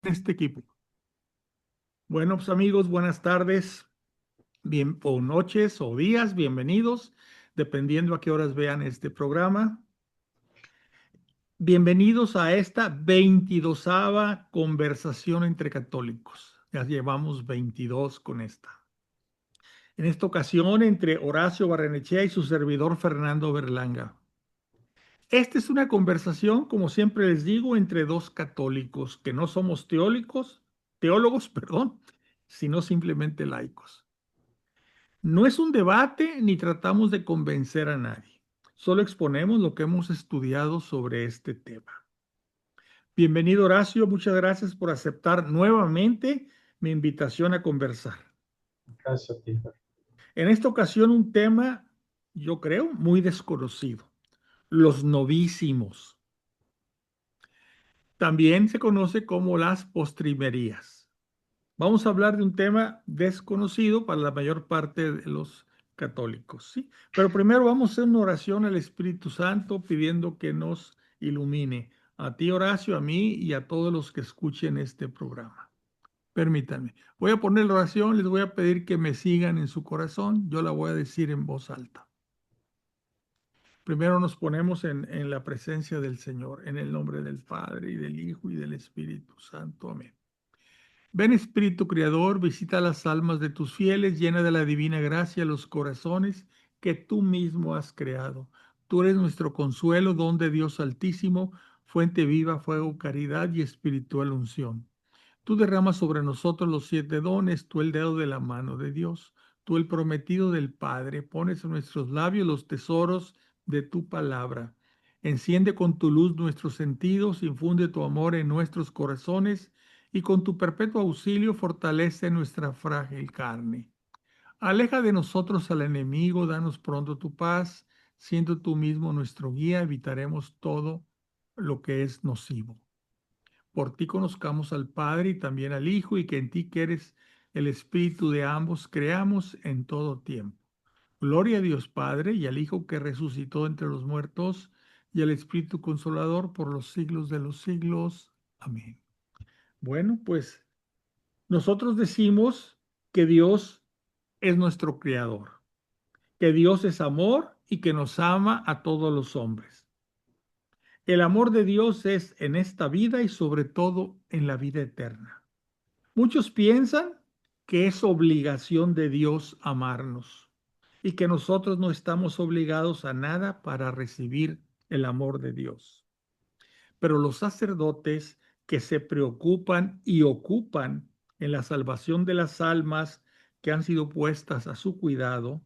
este equipo. Bueno, pues amigos, buenas tardes, bien, o noches o días, bienvenidos, dependiendo a qué horas vean este programa. Bienvenidos a esta 22ª conversación entre católicos. Ya llevamos 22 con esta. En esta ocasión, entre Horacio Barrenechea y su servidor Fernando Berlanga. Esta es una conversación, como siempre les digo, entre dos católicos que no somos teólogos, perdón, sino simplemente laicos. No es un debate ni tratamos de convencer a nadie. Solo exponemos lo que hemos estudiado sobre este tema. Bienvenido, Horacio. Muchas gracias por aceptar nuevamente mi invitación a conversar. Gracias a ti. En esta ocasión un tema, yo creo, muy desconocido. Los novísimos. También se conoce como las postrimerías. Vamos a hablar de un tema desconocido para la mayor parte de los católicos, ¿sí? Pero primero vamos a hacer una oración al Espíritu Santo pidiendo que nos ilumine a ti, Horacio, a mí y a todos los que escuchen este programa. Permítanme. Voy a poner la oración, les voy a pedir que me sigan en su corazón. Yo la voy a decir en voz alta. Primero nos ponemos en la presencia del Señor, en el nombre del Padre y del Hijo y del Espíritu Santo. Amén. Ven Espíritu Creador, visita las almas de tus fieles, llena de la divina gracia los corazones que tú mismo has creado. Tú eres nuestro consuelo, don de Dios Altísimo, fuente viva, fuego, caridad y espiritual unción. Tú derramas sobre nosotros los 7 dones, tú el dedo de la mano de Dios, tú el prometido del Padre, pones en nuestros labios los tesoros de tu palabra. Enciende con tu luz nuestros sentidos, infunde tu amor en nuestros corazones y con tu perpetuo auxilio fortalece nuestra frágil carne. Aleja de nosotros al enemigo, danos pronto tu paz, siendo tú mismo nuestro guía, evitaremos todo lo que es nocivo. Por ti conozcamos al Padre y también al Hijo, y que en ti que eres el Espíritu de ambos creamos en todo tiempo. Gloria a Dios Padre y al Hijo que resucitó entre los muertos y al Espíritu Consolador por los siglos de los siglos. Amén. Bueno, pues nosotros decimos que Dios es nuestro creador, que Dios es amor y que nos ama a todos los hombres. El amor de Dios es en esta vida y sobre todo en la vida eterna. Muchos piensan que es obligación de Dios amarnos y que nosotros no estamos obligados a nada para recibir el amor de Dios. Pero los sacerdotes que se preocupan y ocupan en la salvación de las almas que han sido puestas a su cuidado,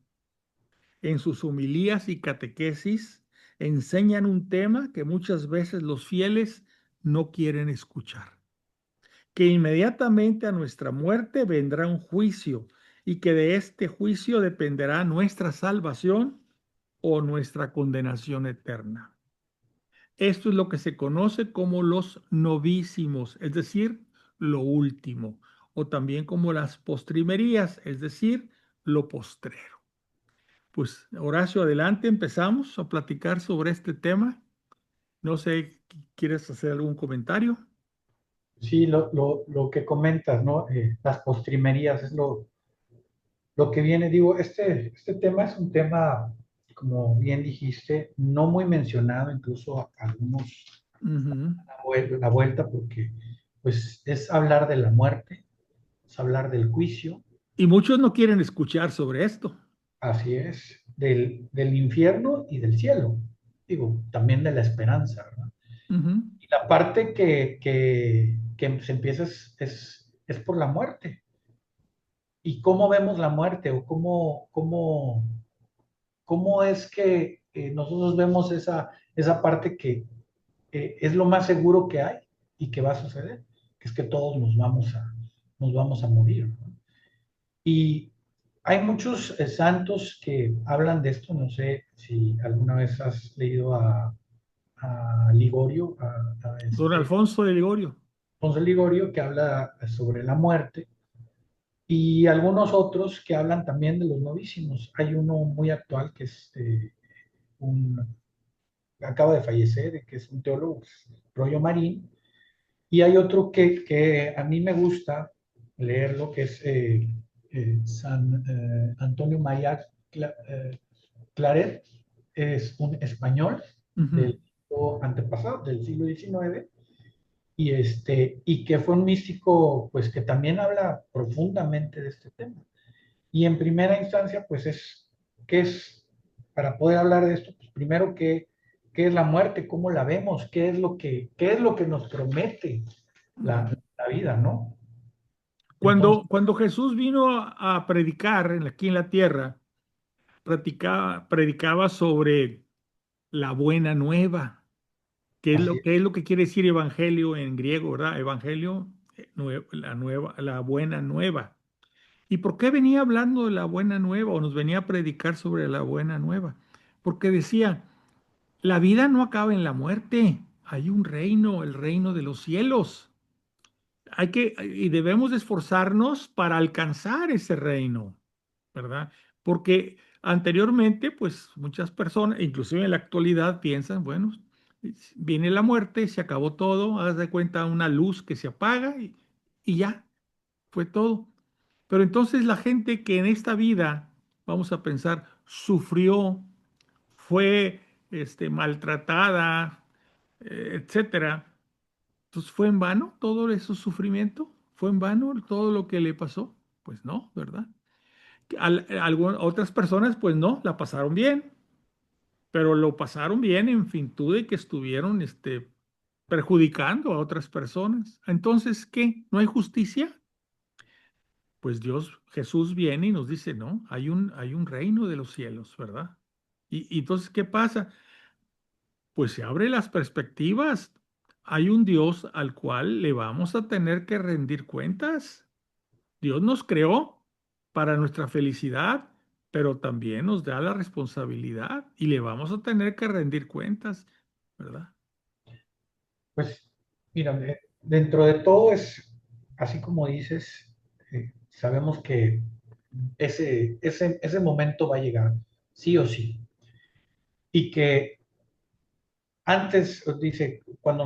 en sus homilías y catequesis, enseñan un tema que muchas veces los fieles no quieren escuchar, que inmediatamente a nuestra muerte vendrá un juicio y que de este juicio dependerá nuestra salvación o nuestra condenación eterna. Esto es lo que se conoce como los novísimos, es decir, lo último, o también como las postrimerías, es decir, lo postrero. Pues Horacio, adelante, empezamos a platicar sobre este tema. No sé, ¿quieres hacer algún comentario? Sí, lo que comentas, ¿no? Las postrimerías es lo que viene. Digo, este tema es un tema, como bien dijiste, no muy mencionado, incluso algunos Ujú. la vuelta, porque pues es hablar de la muerte, es hablar del juicio, Y muchos no quieren escuchar sobre esto. así es, del infierno y del cielo. Digo, también de la esperanza, ¿verdad? Ujú. Y la parte que se empieza es por la muerte. ¿Y cómo vemos la muerte? ¿O cómo es que nosotros vemos esa parte que es lo más seguro que hay y que va a suceder? Que es que todos nos vamos a morir, ¿no? Y hay muchos santos que hablan de esto. No sé si alguna vez has leído a Ligorio, a Don Alfonso de Ligorio. Ponce Ligorio, que habla sobre la muerte, y algunos otros que hablan también de los novísimos. Hay uno muy actual que es un, acaba de fallecer, que es un teólogo, Rollo Marín, Y hay otro que a mí me gusta leerlo, que es San Antonio María Claret, es un español Ujú. del siglo antepasado, del siglo XIX, y que fue un místico, pues que también habla profundamente de este tema. Y en primera instancia, pues ¿qué es, para poder hablar de esto, pues primero, qué es la muerte? ¿Cómo la vemos? Qué es lo que nos promete Ujú. la vida, ¿no? Entonces, Cuando Jesús vino a predicar aquí en la tierra, predicaba sobre la buena nueva. así Qué es es, lo que quiere decir evangelio en griego, verdad? Evangelio, la buena nueva. ¿Y por qué venía hablando de la buena nueva o nos venía a predicar sobre la buena nueva? Porque decía, la vida no acaba en la muerte, hay un reino, el reino de los cielos. Y debemos de esforzarnos para alcanzar ese reino, ¿verdad? Porque anteriormente, pues muchas personas, inclusive en la actualidad, piensan, bueno, viene la muerte, se acabó todo, haz de cuenta una luz que se apaga y ya, fue todo. Pero entonces la gente que en esta vida, vamos a pensar, sufrió, fue maltratada, etcétera, entonces, ¿fue en vano todo ese sufrimiento? ¿Fue en vano todo lo que le pasó? Pues no, ¿verdad? Otras personas, pues no, la pasaron bien, pero lo pasaron bien en virtud de que estuvieron perjudicando a otras personas. Entonces, ¿qué? ¿No hay justicia? Pues Jesús viene y nos dice, no, hay un reino de los cielos, ¿verdad? Y entonces, ¿qué pasa? Pues se abren las perspectivas. Hay un Dios al cual le vamos a tener que rendir cuentas. Dios nos creó para nuestra felicidad, pero también nos da la responsabilidad y le vamos a tener que rendir cuentas, ¿verdad? pues, mira, dentro de todo es, así como dices, sabemos que ese momento va a llegar, sí o sí. Y que antes, dice, cuando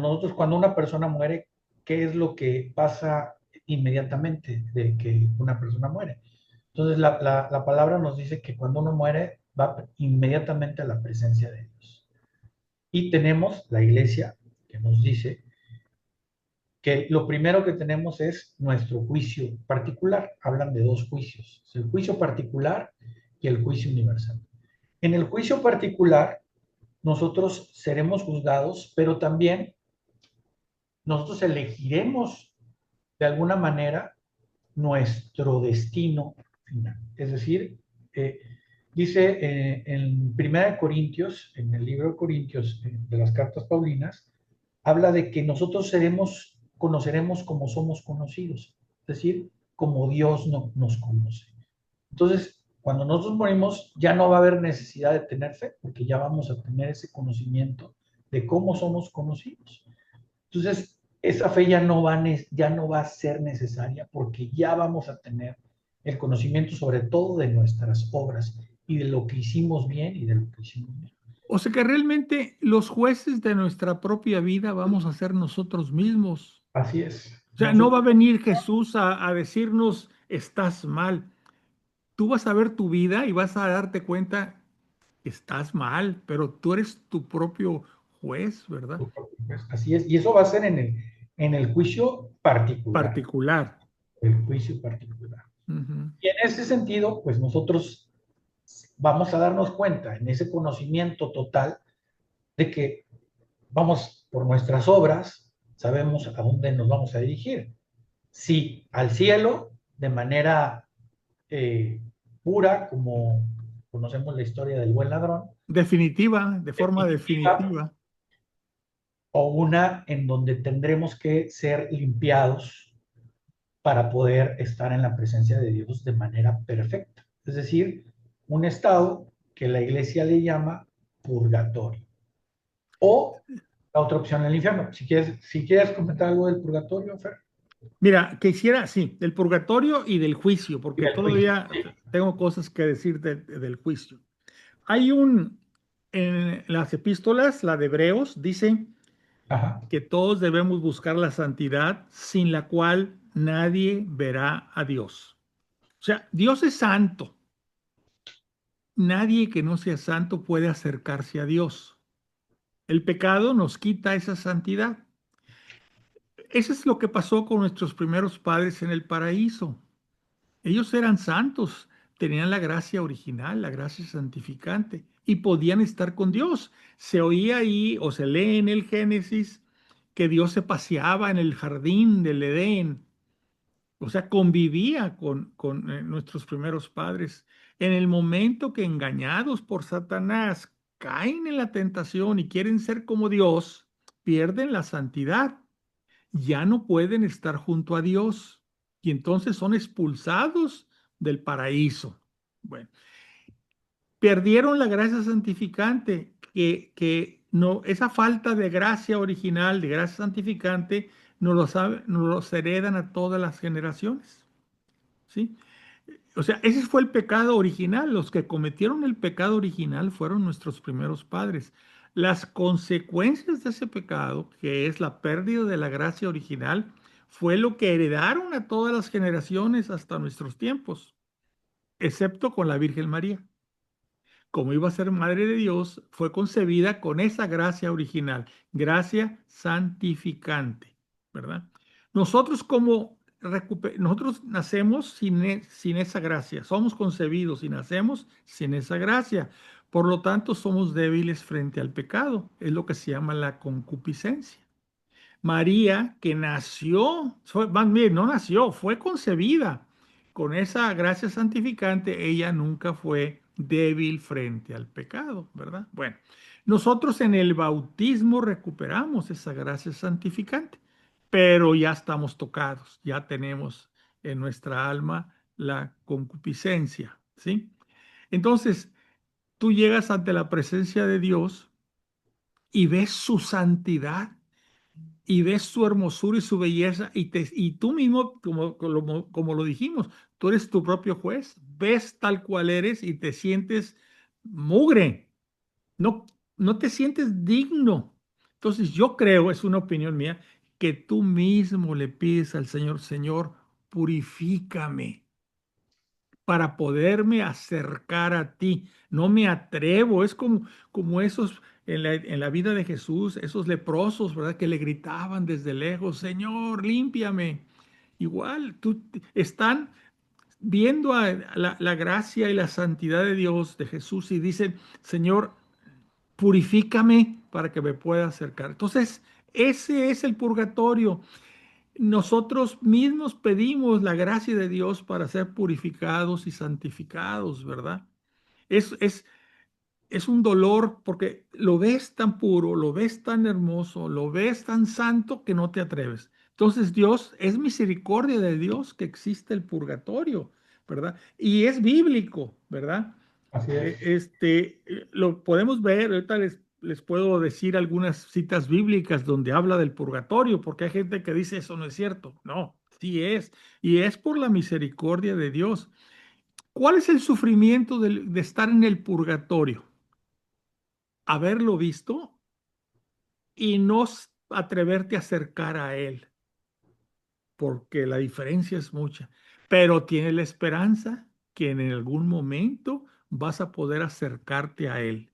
una persona muere, ¿qué es lo que pasa inmediatamente de que una persona muere? Entonces, la palabra nos dice que cuando uno muere, va inmediatamente a la presencia de Dios. Y tenemos la iglesia que nos dice que lo primero que tenemos es nuestro juicio particular. Hablan de dos juicios, el juicio particular y el juicio universal. En el juicio particular, nosotros seremos juzgados, pero también nosotros elegiremos de alguna manera nuestro destino final. Es decir, eh, dice en Primera de Corintios, en el libro de Corintios, de las cartas paulinas, habla de que nosotros conoceremos como somos conocidos, es decir, como Dios nos conoce. Entonces, cuando nosotros morimos, ya no va a haber necesidad de tener fe, porque ya vamos a tener ese conocimiento de cómo somos conocidos. Entonces, esa fe ya no va a ser necesaria porque ya vamos a tener el conocimiento sobre todo de nuestras obras y de lo que hicimos bien y de lo que hicimos mal. O sea que realmente los jueces de nuestra propia vida vamos a ser nosotros mismos. Así es. O sea, no va a Nosotros, venir Jesús a decirnos, estás mal. Tú vas a ver tu vida y vas a darte cuenta, estás mal, pero tú eres tu propio juez, ¿verdad? pues, así es. Y eso va a ser en el juicio particular. Particular. El juicio particular. Ujú. Y en ese sentido, pues nosotros vamos a darnos cuenta en ese conocimiento total de que vamos por nuestras obras, sabemos a dónde nos vamos a dirigir. Sí, al cielo, de manera eh, pura, como conocemos la historia del buen ladrón, Definitiva, de forma definitiva, definitiva. o una en donde tendremos que ser limpiados para poder estar en la presencia de Dios de manera perfecta. Es decir, un estado que la iglesia le llama purgatorio. O la otra opción, el infierno. Si quieres comentar algo del purgatorio, Fer, Mira, quisiera, sí, del purgatorio y del juicio, y porque del juicio. todavía Sí, tengo cosas que decir del juicio. En las epístolas, la de Hebreos, dice Ajá. que todos debemos buscar la santidad sin la cual nadie verá a Dios. O sea, Dios es santo. Nadie que no sea santo puede acercarse a Dios. El pecado nos quita esa santidad. Eso es lo que pasó con nuestros primeros padres en el paraíso. Ellos eran santos, tenían la gracia original, la gracia santificante, y podían estar con Dios. Se oía ahí, o se lee en el Génesis, que Dios se paseaba en el jardín del Edén, o sea, convivía con nuestros primeros padres. En el momento que engañados por Satanás caen en la tentación y quieren ser como Dios, pierden la santidad, ya no pueden estar junto a Dios y entonces son expulsados del paraíso. Bueno, perdieron la gracia santificante, que no, esa falta de gracia original, de gracia santificante, nos los heredan a todas las generaciones, ¿sí? O sea, ese fue el pecado original. Los que cometieron el pecado original fueron nuestros primeros padres. Las consecuencias de ese pecado, que es la pérdida de la gracia original, fue lo que heredaron a todas las generaciones hasta nuestros tiempos, excepto con la Virgen María. Como iba a ser Madre de Dios, fue concebida con esa gracia original, gracia santificante, ¿verdad? Nosotros nosotros nacemos sin esa gracia, somos concebidos y nacemos sin esa gracia. Por lo tanto, somos débiles frente al pecado, es lo que se llama la concupiscencia. María, que nació, más bien, no nació, fue concebida con esa gracia santificante, ella nunca fue débil frente al pecado, ¿verdad? Bueno, nosotros en el bautismo recuperamos esa gracia santificante, pero ya estamos tocados, ya tenemos en nuestra alma la concupiscencia, ¿sí? Entonces, tú llegas ante la presencia de Dios y ves su santidad y ves su hermosura y su belleza y tú mismo, como lo dijimos, tú eres tu propio juez, ves tal cual eres y te sientes mugre, no, no te sientes digno. Entonces yo creo, es una opinión mía, que tú mismo le pides al Señor, Señor, purifícame para poderme acercar a ti. No me atrevo. Es como esos en la vida de Jesús, esos leprosos, ¿verdad? Que le gritaban desde lejos, Señor, límpiame. Igual, están viendo a la gracia y la santidad de Dios, de Jesús, y dicen, Señor, purifícame para que me pueda acercar. Entonces, ese es el purgatorio. Nosotros mismos pedimos la gracia de Dios para ser purificados y santificados, ¿verdad? Es, es, es un dolor porque lo ves tan puro, lo ves tan hermoso, lo ves tan santo que no te atreves. Entonces Dios, es misericordia de Dios que existe el purgatorio, ¿verdad? Y es bíblico, ¿verdad? Así es. Lo podemos ver, ahorita les puedo decir algunas citas bíblicas donde habla del purgatorio, porque hay gente que dice eso no es cierto. No, sí es, y es por la misericordia de Dios. ¿Cuál es el sufrimiento de estar en el purgatorio? Haberlo visto y no atreverte a acercar a Él, porque la diferencia es mucha, pero tienes la esperanza que en algún momento vas a poder acercarte a Él.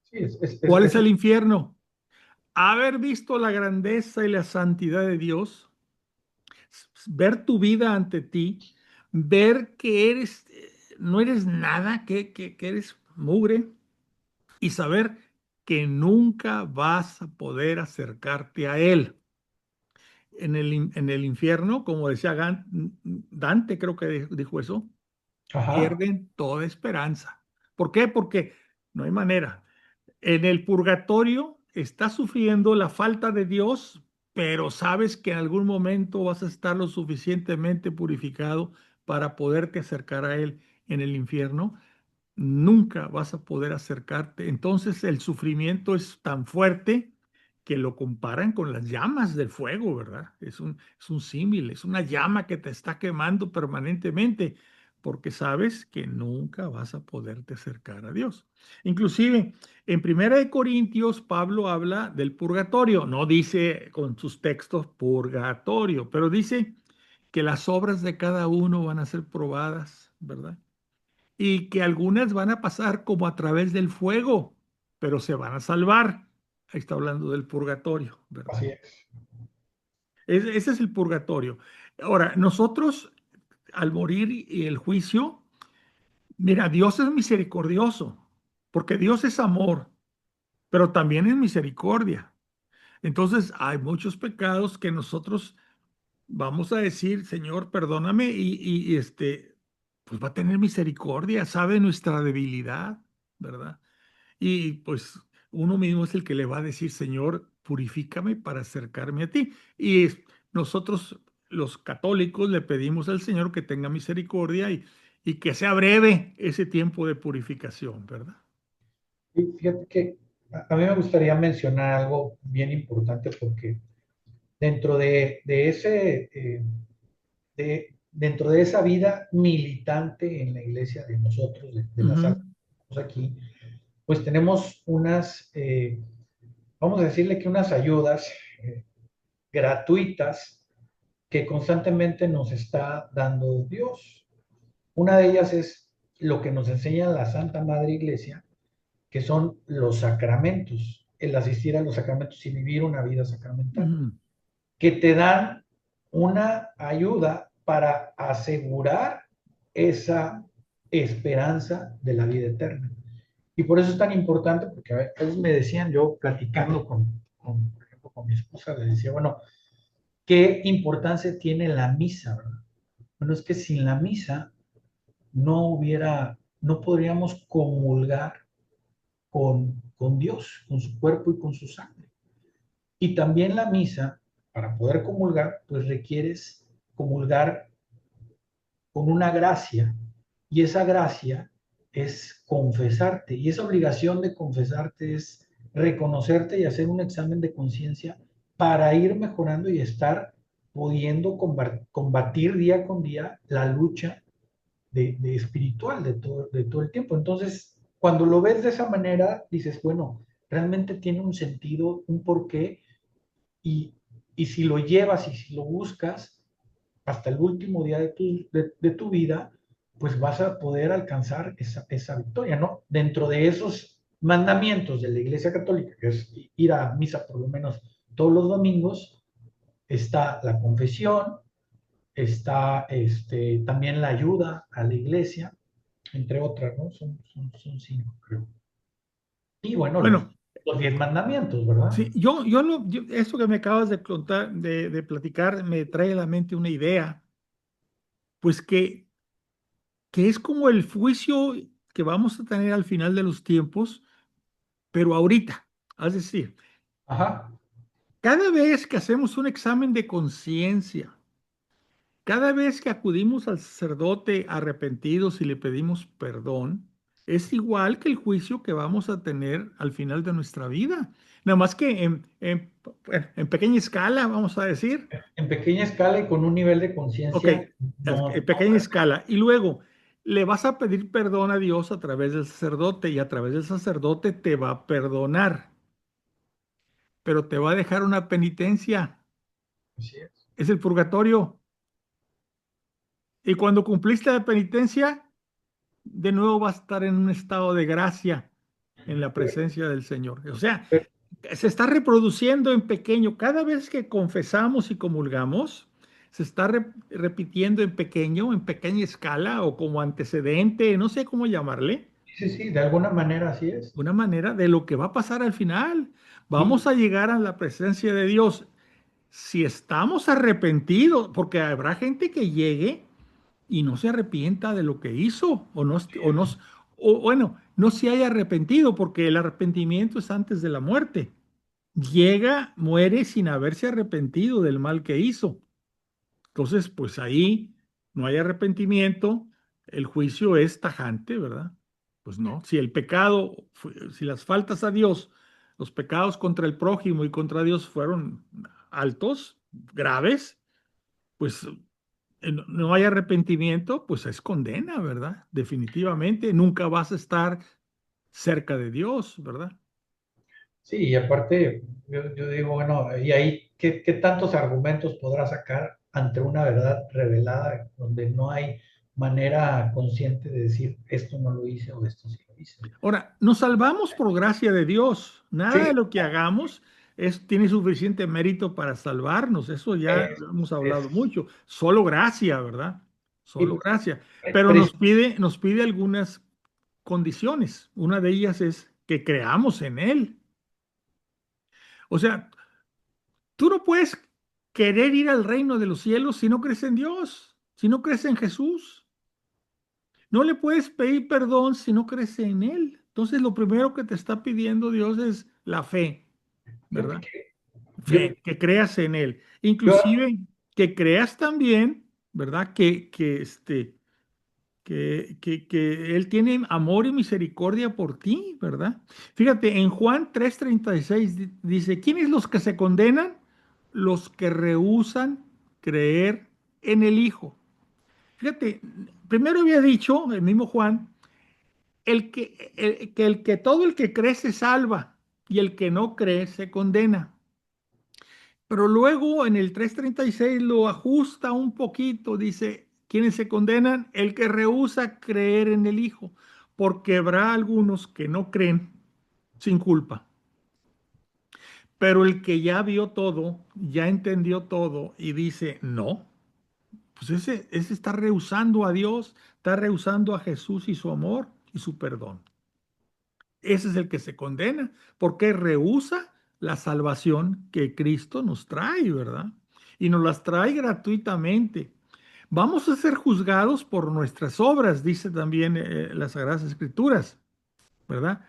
Sí, ¿Cuál es el infierno? Haber visto la grandeza y la santidad de Dios, ver tu vida ante ti, ver que eres, no eres nada, que eres mugre y saber que nunca vas a poder acercarte a Él. En el infierno, como decía Dante, creo que dijo eso, ajá, pierden toda esperanza. ¿Por qué? Porque no hay manera. En el purgatorio estás sufriendo la falta de Dios, pero sabes que en algún momento vas a estar lo suficientemente purificado para poderte acercar a Él. En el infierno nunca vas a poder acercarte. Entonces el sufrimiento es tan fuerte que lo comparan con las llamas del fuego, ¿verdad? Es un símil, es una llama que te está quemando permanentemente. porque sabes que nunca vas a poderte acercar a Dios. Inclusive, en Primera de Corintios, Pablo habla del purgatorio. No dice con sus textos purgatorio, pero dice que las obras de cada uno van a ser probadas, ¿verdad? Y que algunas van a pasar como a través del fuego, pero se van a salvar. Ahí está hablando del purgatorio, ¿verdad? Así es. Ese es el purgatorio. Ahora, nosotros, al morir y el juicio, mira, Dios es misericordioso, porque Dios es amor, pero también es misericordia. Entonces, hay muchos pecados que nosotros vamos a decir, Señor, perdóname, pues va a tener misericordia, sabe nuestra debilidad, ¿verdad? Y pues uno mismo es el que le va a decir, Señor, purifícame para acercarme a ti. Nosotros, los católicos, le pedimos al Señor que tenga misericordia y que sea breve ese tiempo de purificación, ¿verdad? Y fíjate que a mí me gustaría mencionar algo bien importante porque dentro de ese, dentro de esa vida militante en la iglesia de nosotros, de la Ujú, sala aquí, pues tenemos unas, vamos a decirle que unas ayudas eh, gratuitas que constantemente nos está dando Dios. Una de ellas es lo que nos enseña la Santa Madre Iglesia, que son los sacramentos, el asistir a los sacramentos y vivir una vida sacramental, ujú, que te dan una ayuda para asegurar esa esperanza de la vida eterna. Y por eso es tan importante, porque a veces me decían, yo platicando por ejemplo, con mi esposa, le decía, bueno, ¿qué importancia tiene la misa, verdad? Bueno, es que sin la misa no podríamos comulgar con Dios, con su cuerpo y con su sangre. Y también la misa, para poder comulgar, pues requieres comulgar con una gracia. Y esa gracia es confesarte. Y esa obligación de confesarte es reconocerte y hacer un examen de conciencia para ir mejorando y estar pudiendo combatir día con día la lucha de espiritual de todo el tiempo. Entonces, cuando lo ves de esa manera, dices, bueno, realmente tiene un sentido, un porqué, y, y si lo llevas y si lo buscas hasta el último día de tu vida, pues vas a poder alcanzar esa victoria, ¿no? Dentro de esos mandamientos de la Iglesia Católica, que es ir a misa por lo menos todos los domingos, está la confesión, está también la ayuda a la iglesia, entre otras, ¿no? Son cinco, creo. Y bueno, bueno, los 10 mandamientos, ¿verdad? sí, esto que me acabas de contar, de platicar, me trae a la mente una idea, pues que es como el juicio que vamos a tener al final de los tiempos, pero ahorita. Es decir, Ajá, cada vez que hacemos un examen de conciencia, cada vez que acudimos al sacerdote arrepentidos y le pedimos perdón, es igual que el juicio que vamos a tener al final de nuestra vida. Nada más que en pequeña escala, vamos a decir. en pequeña escala y con un nivel de Ok, conciencia en no, pequeña escala. Y luego le vas a pedir perdón a Dios a través del sacerdote y a través del sacerdote te va a perdonar, pero te va a dejar una penitencia. así es. Es el purgatorio. Y cuando cumpliste la penitencia, de nuevo vas a estar en un estado de gracia en la presencia del Señor. O sea, Pero, se está reproduciendo en pequeño. Cada vez que confesamos y comulgamos, se está repitiendo en pequeño, en pequeña escala o como antecedente, no sé cómo llamarle, sí, sí, de alguna manera así es. una manera de lo que va a pasar al final. Vamos Y a llegar a la presencia de Dios. Si estamos arrepentidos, porque habrá gente que llegue y no se arrepienta de lo que hizo, o bueno, no se haya arrepentido, porque el arrepentimiento es antes de la muerte. Llega, muere sin haberse arrepentido del mal que hizo. Entonces, pues ahí no hay arrepentimiento, el juicio es tajante, ¿verdad? Pues no, si el pecado, si las faltas a Dios, los pecados contra el prójimo y contra Dios fueron altos, graves, pues no hay arrepentimiento, pues es condena, ¿verdad? Definitivamente, nunca vas a estar cerca de Dios, ¿verdad? Sí, y aparte, yo digo, bueno, y ahí, ¿qué tantos argumentos podrá sacar ante una verdad revelada donde no hay manera consciente de decir esto no lo hice o esto sí lo hice? Ahora, nos salvamos por gracia de Dios. Nada de Sí, lo que hagamos tiene suficiente mérito para salvarnos. Eso ya es, lo hemos hablado es- mucho. Solo gracia, ¿verdad? Solo y gracia. Pero pre- nos pide algunas condiciones. Una de ellas es que creamos en Él. O sea, tú no puedes querer ir al reino de los cielos si no crees en Dios, si no crees en Jesús. No le puedes pedir perdón si no crees en Él. Entonces, lo primero que te está pidiendo Dios es la fe, fíjate ¿verdad? que yo, Fe, que creas en Él. yo, Inclusive que creas también, ¿verdad? Que Él tiene amor y misericordia por ti, ¿verdad? Fíjate, en Juan 3:36 dice, ¿quiénes los que se condenan? Los que rehúsan creer en el Hijo. Fíjate, primero había dicho el mismo Juan, todo el que cree se salva y el que no cree se condena. Pero luego en el 3:36 lo ajusta un poquito, dice, ¿quiénes se condenan? El que rehúsa creer en el Hijo, porque habrá algunos que no creen sin culpa. Pero el que ya vio todo, ya entendió todo y dice, no, pues ese está rehusando a Dios, está rehusando a Jesús y su amor y su perdón. Ese es el que se condena, porque rehúsa la salvación que Cristo nos trae, ¿verdad? Y nos las trae gratuitamente. Vamos a ser juzgados por nuestras obras, dice también las Sagradas Escrituras, ¿verdad?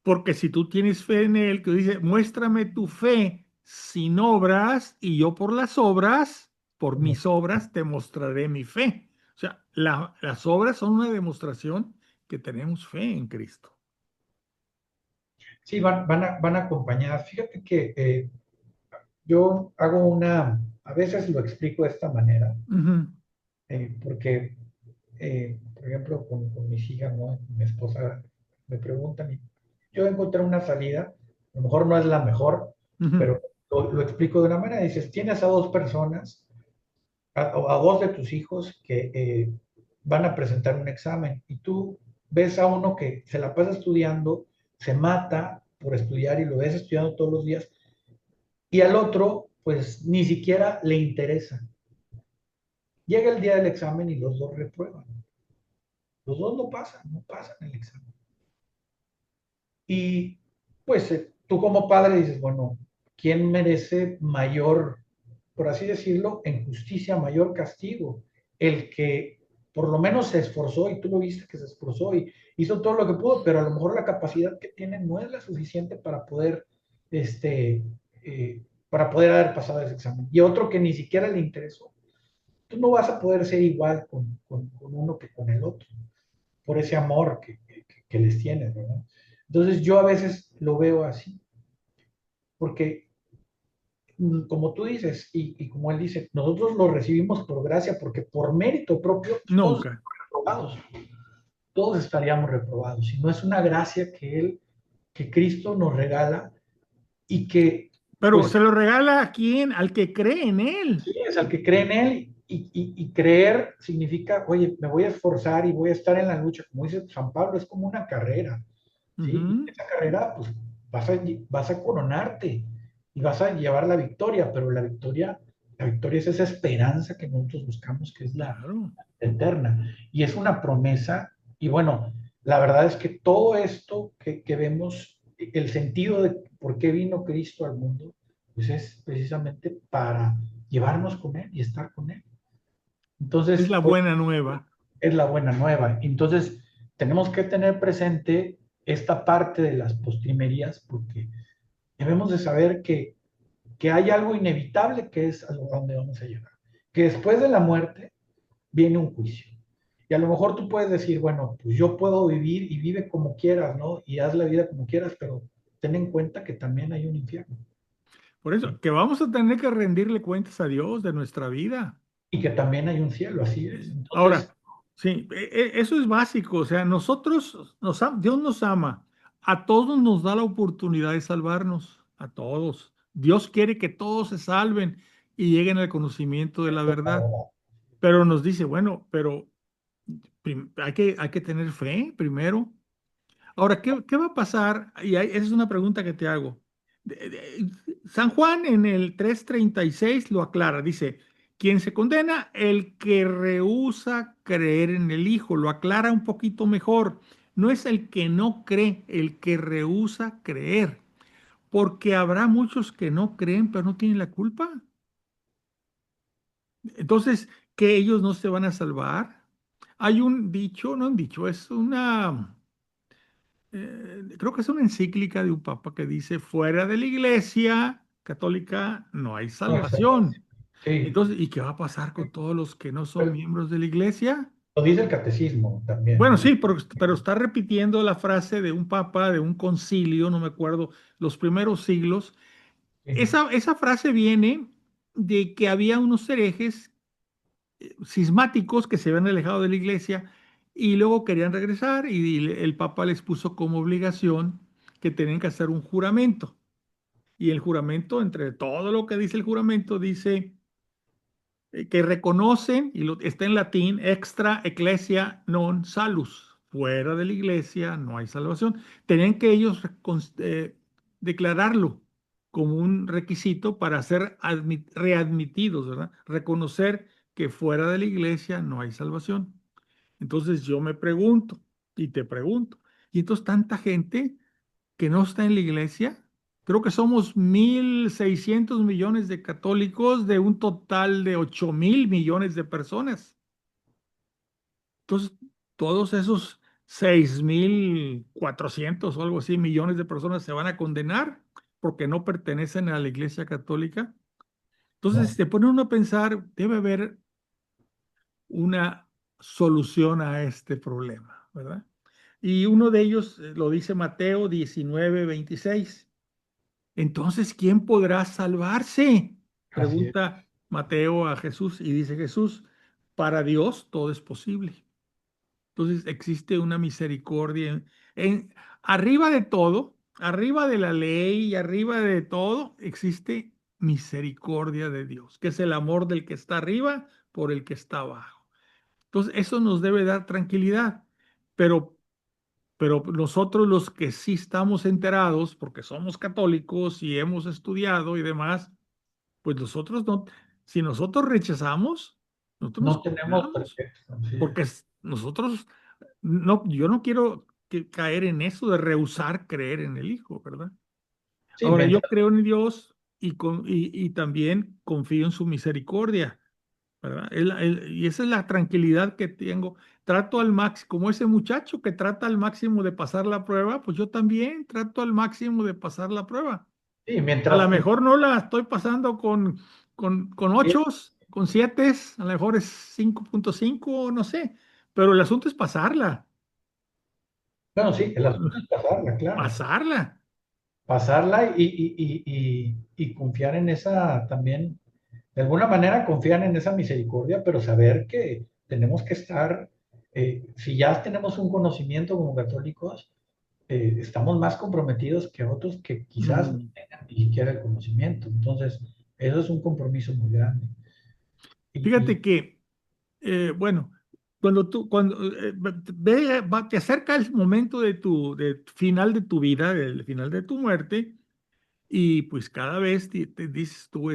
Porque si tú tienes fe en Él, que dice, muéstrame tu fe sin obras, y yo por las obras, por mis obras, te mostraré mi fe. O sea, las obras son una demostración que tenemos fe en Cristo. sí, van acompañadas. Fíjate que yo hago a veces lo explico de esta manera, Ujú, porque, por ejemplo, con mis hijas, ¿no? Mi esposa me preguntan, y yo encontré una salida, a lo mejor no es la mejor, ujú. pero lo explico de una manera. Dices, tienes a dos personas, a dos de tus hijos que van a presentar un examen y tú ves a uno que se la pasa estudiando, se mata por estudiar y lo ves estudiando todos los días, y al otro, pues ni siquiera le interesa. Llega el día del examen y los dos reprueban. Los dos no pasan el examen. Y pues tú como padre dices, bueno, ¿quién merece mayor, por así decirlo, en justicia, mayor castigo? El que por lo menos se esforzó y tú lo viste que se esforzó y hizo todo lo que pudo, pero a lo mejor la capacidad que tiene no es la suficiente este, para poder haber pasado ese examen. Y otro que ni siquiera le interesó. Tú no vas a poder ser igual con uno que con el otro por ese amor que les tienes, ¿verdad? Entonces yo a veces lo veo así, porque como tú dices y como él dice, nosotros lo recibimos por gracia, porque por mérito propio pues, todos Nunca. estamos reprobados, todos estaríamos reprobados, si no es una gracia que Cristo nos regala y que Pero pues se lo regala a quién, al que cree en Él. sí, es al que cree en Él y creer significa, oye, me voy a esforzar y voy a estar en la lucha, como dice San Pablo, es como una carrera, ¿sí? Y Ujú, esa carrera, pues vas a coronarte y vas a llevar la victoria, pero la victoria es esa esperanza que nosotros buscamos, que es la claro. eterna. Y es una promesa, y bueno, la verdad es que todo esto que vemos, el sentido de por qué vino Cristo al mundo, pues es precisamente para llevarnos con Él y estar con Él. Es Entonces, la pues, buena nueva. es la buena nueva. Entonces, tenemos que tener presente esta parte de las postrimerías porque debemos de saber que hay algo inevitable que es a donde vamos a llegar. Que después de la muerte viene un juicio. Y a lo mejor tú puedes decir, bueno, pues yo puedo vivir y vive como quieras, ¿no? Y haz la vida como quieras, pero ten en cuenta que también hay un infierno. Por ¿Sí? eso, que vamos a tener que rendirle cuentas a Dios de nuestra vida. y que también hay un cielo, así es. Entonces, Ahora, sí, eso es básico. O sea, Dios nos ama. A todos nos da la oportunidad de salvarnos. A todos. Dios quiere que todos se salven y lleguen al conocimiento de la esto es la verdad. verdad. Pero nos dice, bueno, pero hay que tener fe primero. Ahora, ¿qué va a pasar? Esa es una pregunta que te hago. San Juan en el 3:36 lo aclara, dice, quien se condena, el que rehúsa creer en el Hijo, lo aclara un poquito mejor. No es el que no cree, el que rehúsa creer, porque habrá muchos que no creen, pero no tienen la culpa. Entonces, ¿que ellos no se van a salvar? Hay un dicho, no un dicho, es creo que es una encíclica de un papa que dice, fuera de la iglesia católica no hay No hay salvación. salvación. Sí, Entonces, ¿y qué va a pasar con todos los que no son pues, miembros de la iglesia? lo dice el catecismo también, Bueno, ¿no? sí, pero está repitiendo la frase de un papa, de un concilio, no me acuerdo, los primeros siglos. Sí, Esa frase viene de que había unos herejes cismáticos que se habían alejado de la iglesia y luego querían regresar y el Papa les puso como obligación que tenían que hacer un juramento. Y el juramento, entre todo lo que dice el juramento, dice que reconocen, y está en latín, extra ecclesia non salus. Fuera de la iglesia no hay salvación. Tenían que ellos declararlo como un requisito para ser readmitidos, ¿verdad? Reconocer que fuera de la iglesia no hay salvación. Entonces yo me pregunto y te pregunto, ¿y entonces tanta gente que no está en la iglesia? Creo que somos 1.600 millones de católicos de un total de 8.000 millones de personas. Entonces, todos esos 6.400 o algo así millones de personas se van a condenar porque no pertenecen a la iglesia católica. Entonces, no, se pone uno a pensar, debe haber una solución a este problema, ¿verdad? Y uno de ellos lo dice Mateo 19:26. Entonces, ¿quién podrá salvarse? así es. Pregunta Mateo a Jesús y dice Jesús, para Dios todo es posible. Entonces existe una misericordia arriba de todo, arriba de la ley y arriba de todo, existe misericordia de Dios, que es el amor del que está arriba por el que está abajo. Entonces, eso nos debe dar tranquilidad, pero nosotros los que sí estamos enterados, porque somos católicos y hemos estudiado y demás, pues nosotros no, si nosotros rechazamos, nosotros nos No tenemos condenamos, pretexto, así es. porque nosotros, no, yo no quiero caer en eso de rehusar creer en el Hijo, ¿verdad? Sí, Ahora, yo mientras, creo en Dios y también confío en su misericordia, ¿verdad? Y esa es la tranquilidad que tengo. Trato al máximo, como ese muchacho que trata al máximo de pasar la prueba, pues yo también trato al máximo de pasar la prueba. sí, A lo mientras mejor no la estoy pasando con ochos, con sietes, a lo mejor es 5.5, no sé, pero el asunto es pasarla, bueno, sí, el asunto es pasarla, claro. pasarla. Pasarla y confiar en esa también, de alguna manera confiar en esa misericordia, pero saber que tenemos que estar, si ya tenemos un conocimiento como católicos, estamos más comprometidos que otros que quizás no Mm. tengan ni siquiera el conocimiento. Entonces, eso es un compromiso muy grande. Y Fíjate que, bueno, te acerca el momento de final de tu vida, del final de tu muerte, y pues cada vez te dices tú,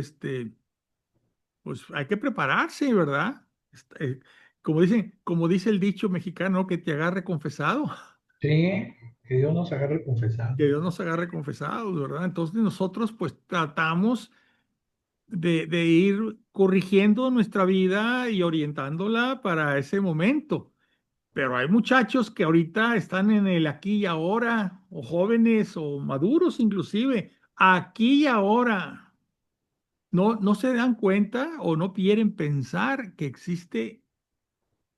pues hay que prepararse, ¿verdad? Como dice el dicho mexicano, que te agarre confesado, sí, que Dios nos agarre que confesados. Dios nos agarre confesados, ¿verdad? Entonces nosotros pues tratamos de ir corrigiendo nuestra vida y orientándola para ese momento. Pero hay muchachos que ahorita están en el aquí y ahora, o jóvenes o maduros inclusive, aquí y ahora. No se dan cuenta o no quieren pensar que existe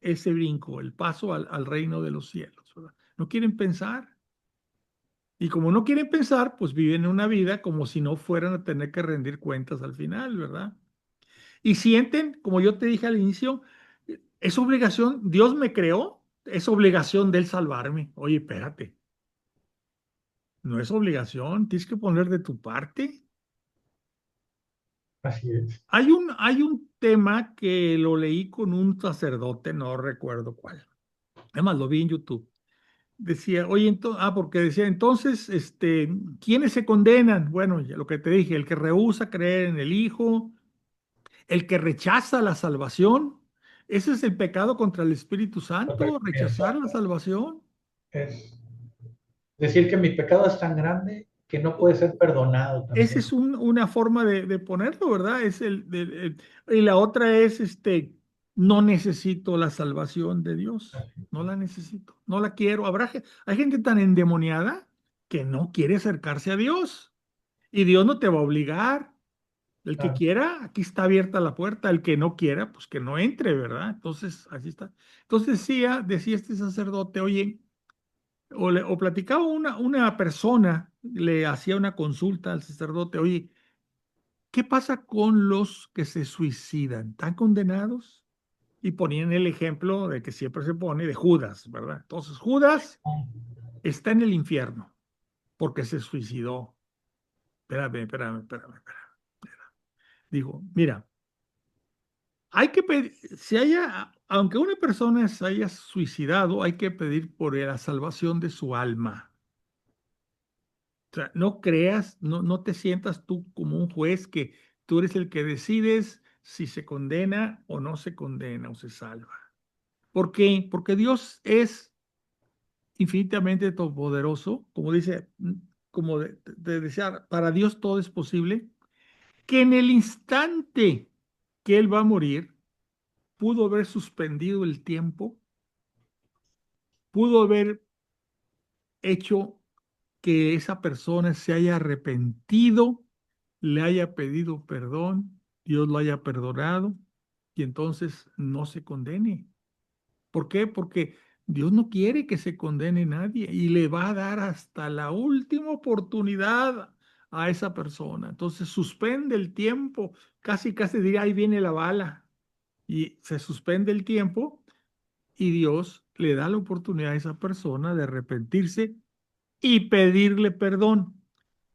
ese brinco, el paso al reino de los cielos, ¿verdad? No quieren pensar. Y como no quieren pensar, pues viven una vida como si no fueran a tener que rendir cuentas al final, ¿verdad? Y sienten, como yo te dije al inicio, es obligación, Dios me creó, es obligación de Él salvarme. Oye, espérate, no es obligación, tienes que poner de tu parte. Así es. Hay un tema que lo leí con un sacerdote, no recuerdo cuál. Además, lo vi en YouTube. Decía, oye, porque decía, entonces, ¿quiénes se condenan? Bueno, ya lo que te dije, el que rehúsa creer en el Hijo, el que rechaza la salvación. Ese es el pecado contra el Espíritu Santo, rechazar la Exacto. salvación. Es decir que mi pecado es tan grande que no puede ser perdonado Esa es también. una forma de ponerlo, ¿verdad? Y la otra es, no necesito la salvación de Dios, no la necesito, no la quiero. Hay gente tan endemoniada que no quiere acercarse a Dios y Dios no te va a obligar. El que Claro. quiera, aquí está abierta la puerta. El que no quiera, pues que no entre, ¿verdad? Entonces, así está. Entonces decía este sacerdote, oye, o platicaba una persona, le hacía una consulta al sacerdote, oye, ¿qué pasa con los que se suicidan? ¿Están condenados? Y ponían el ejemplo de que siempre se pone de Judas, ¿verdad? Entonces, Judas está en el infierno porque se suicidó. Espérame. Digo, mira, hay que pedir, aunque una persona se haya suicidado, hay que pedir por la salvación de su alma. O sea, no creas, no te sientas tú como un juez que tú eres el que decides si se condena o no se condena o se salva. ¿Por qué? Porque Dios es infinitamente todopoderoso, como dice, como de decía, para Dios todo es posible, que en el instante que Él va a morir, pudo haber suspendido el tiempo, pudo haber hecho que esa persona se haya arrepentido, le haya pedido perdón, Dios lo haya perdonado y entonces no se condene. ¿Por qué? Porque Dios no quiere que se condene nadie y le va a dar hasta la última oportunidad a esa persona. Entonces suspende el tiempo, casi diría, ahí viene la bala y se suspende el tiempo y Dios le da la oportunidad a esa persona de arrepentirse y pedirle perdón,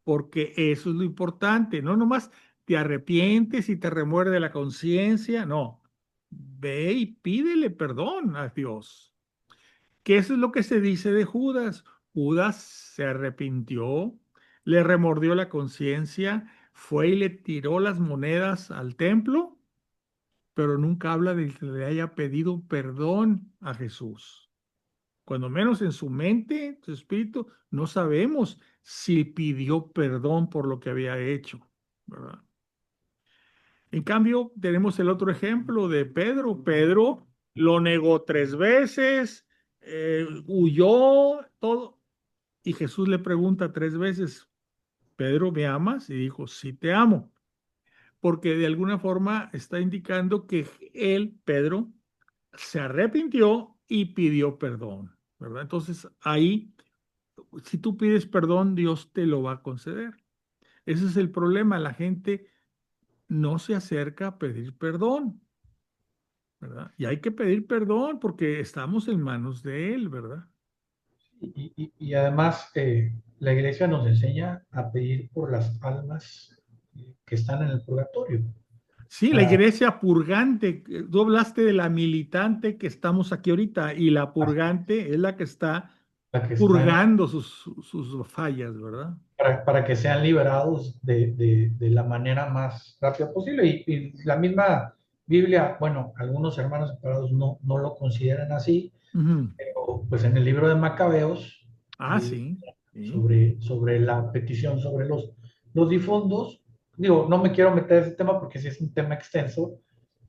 porque eso es lo importante, no nomás te arrepientes y te remuerde la conciencia, no, ve y pídele perdón a Dios, que eso es lo que se dice de Judas. Judas se arrepintió, le remordió la conciencia, fue y le tiró las monedas al templo, pero nunca habla de que le haya pedido perdón a Jesús. Cuando menos en su mente, su espíritu, no sabemos si pidió perdón por lo que había hecho, ¿verdad? En cambio, tenemos el otro ejemplo de Pedro. Pedro lo negó 3 veces, huyó, todo. Y Jesús le pregunta 3 veces, Pedro, ¿me amas? Y dijo, sí te amo. Porque de alguna forma está indicando que él, Pedro, se arrepintió y pidió perdón, ¿verdad? Entonces ahí si tú pides perdón, Dios te lo va a conceder. Ese es el problema. La gente no se acerca a pedir perdón, ¿verdad? Y hay que pedir perdón porque estamos en manos de Él, ¿verdad? Y además, la iglesia nos enseña a pedir por las almas que están en el purgatorio, Sí, la para, iglesia purgante, tú hablaste de la militante que estamos aquí ahorita y la purgante es la que está para que están, purgando sus fallas, ¿verdad? para que sean liberados de la manera más rápida posible. Y la misma Biblia, bueno, algunos hermanos separados no lo consideran así, Ujú. pero pues en el libro de Macabeos, Ah, eh, sí, sí. sobre la petición sobre los difuntos. Digo, no me quiero meter en ese tema porque sí es un tema extenso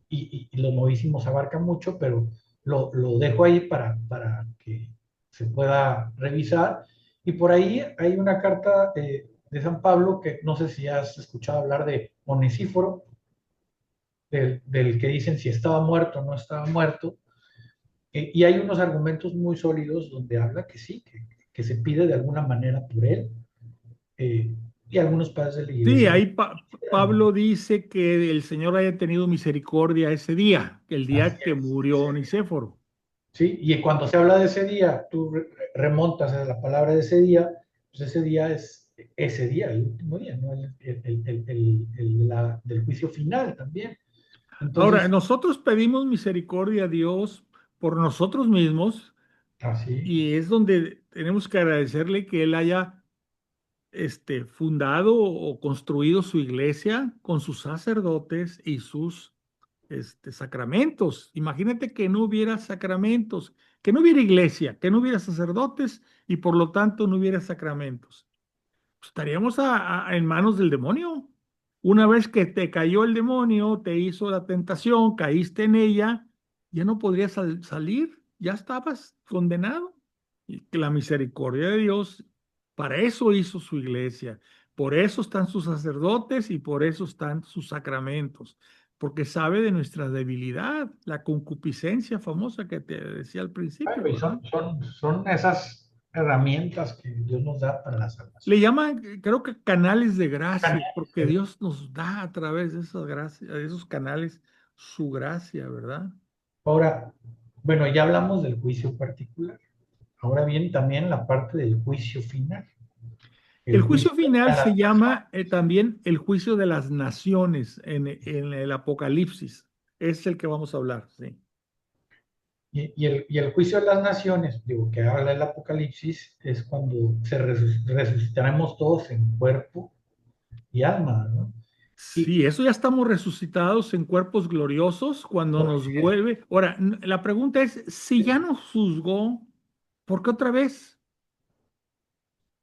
y los novísimos abarcan mucho, pero lo dejo ahí para que se pueda revisar. Y por ahí hay una carta de San Pablo que no sé si has escuchado hablar de Onesíforo, del que dicen si estaba muerto o no estaba muerto. Y hay unos argumentos muy sólidos donde habla que sí, que se pide de alguna manera por él. Eh, y algunos padres de la Sí, iglesia. ahí Pablo dice que el Señor haya tenido misericordia ese día, el Así día que es. murió Onicéforo. Sí, y cuando se habla de ese día, tú remontas a la palabra de ese día, pues ese día es ese día, el último día, ¿no? Del juicio final también. Ahora, Entonces, nosotros pedimos misericordia a Dios por nosotros mismos así, y es donde tenemos que agradecerle que Él haya fundado o construido su iglesia con sus sacerdotes y sus sacramentos. Imagínate que no hubiera sacramentos, que no hubiera iglesia, que no hubiera sacerdotes y por lo tanto no hubiera sacramentos. Pues, estaríamos en manos del demonio. Una vez que te cayó el demonio, te hizo la tentación, caíste en ella, ya no podrías salir, ya estabas condenado. Y que la misericordia de Dios, para eso hizo su iglesia, por eso están sus sacerdotes y por eso están sus sacramentos, porque sabe de nuestra debilidad, la concupiscencia famosa que te decía al principio, bueno, y ¿verdad? son esas herramientas que Dios nos da para la salvación. Le llaman, creo que canales de gracia, porque Dios nos da a través de esas gracias, de esos canales, su gracia, ¿verdad? Ahora, bueno, ya hablamos del juicio particular. Ahora viene también la parte del juicio final. El El juicio juicio final a las se llama también el juicio de las naciones en el Apocalipsis. Es el que vamos a hablar, sí. y el juicio de las naciones, digo, que habla el Apocalipsis, es cuando resucitaremos todos en cuerpo y alma, ¿no? Y Sí, eso ya estamos resucitados en cuerpos gloriosos cuando nos vuelve. Ahora, la pregunta es, si ya nos juzgó, ¿por qué otra vez?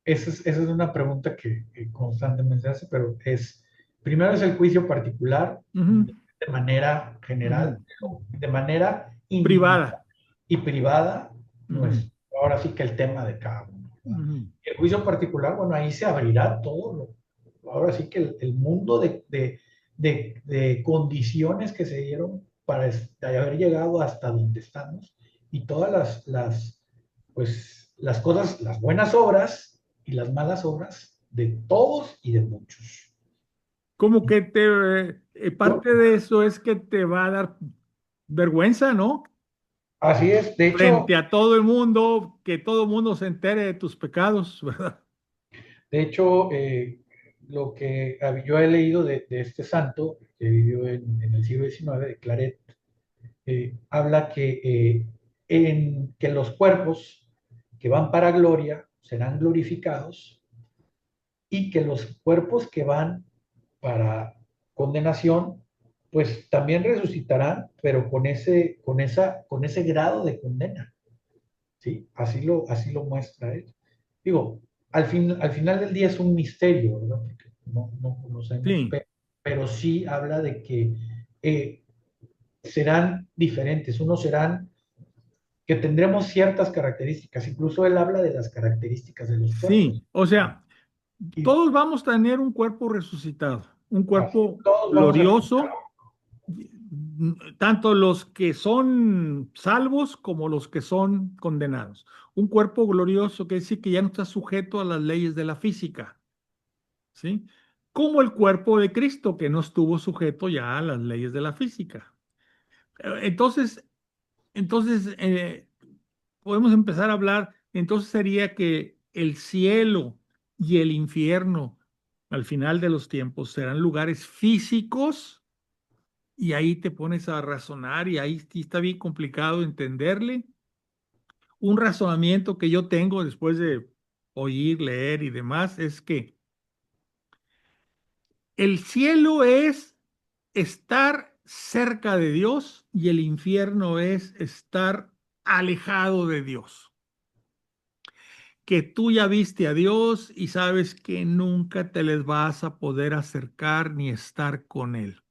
esa es una pregunta que constantemente se hace, pero primero es el juicio particular Ujú, de manera general, ujú. pero de manera individual Privada. y privada, no Ujú, es ahora sí que el tema de cada uno, ¿verdad? ujú. El juicio particular, bueno, ahí se abrirá todo ahora sí que el mundo de condiciones que se dieron para haber llegado hasta donde estamos y todas pues, las cosas, las buenas obras y las malas obras de todos y de muchos. Como que parte de eso es que te va a dar vergüenza, ¿no? Así es, Frente a todo el mundo, que todo el mundo se entere de tus pecados, ¿verdad? de hecho lo que yo he leído de este santo que vivió en el siglo XIX, de Claret, habla que los cuerpos que van para gloria serán glorificados y que los cuerpos que van para condenación, pues también resucitarán, pero con ese grado de condena, ¿sí? Así lo muestra él. Digo, al final del día es un misterio, ¿verdad? Porque no conocemos, Sí, pero sí habla de que serán diferentes, unos serán que tendremos ciertas características, incluso él habla de las características de los cuerpos. sí. O sea, Y todos vamos a tener un cuerpo resucitado, un así cuerpo todos vamos a resucitar. glorioso, tanto los que son salvos como los que son condenados. Un cuerpo glorioso quiere decir que ya no está sujeto a las leyes de la física, ¿sí? Como el cuerpo de Cristo, que no estuvo sujeto ya a las leyes de la física. Entonces, entonces, podemos empezar a hablar, entonces sería que el cielo y el infierno al final de los tiempos serán lugares físicos y ahí te pones a razonar y ahí sí está bien complicado entenderle. Un razonamiento que yo tengo después de oír, leer y demás es que el cielo es estar cerca de Dios y el infierno es estar alejado de Dios. Que tú ya viste a Dios y sabes que nunca te les vas a poder acercar ni estar con Él.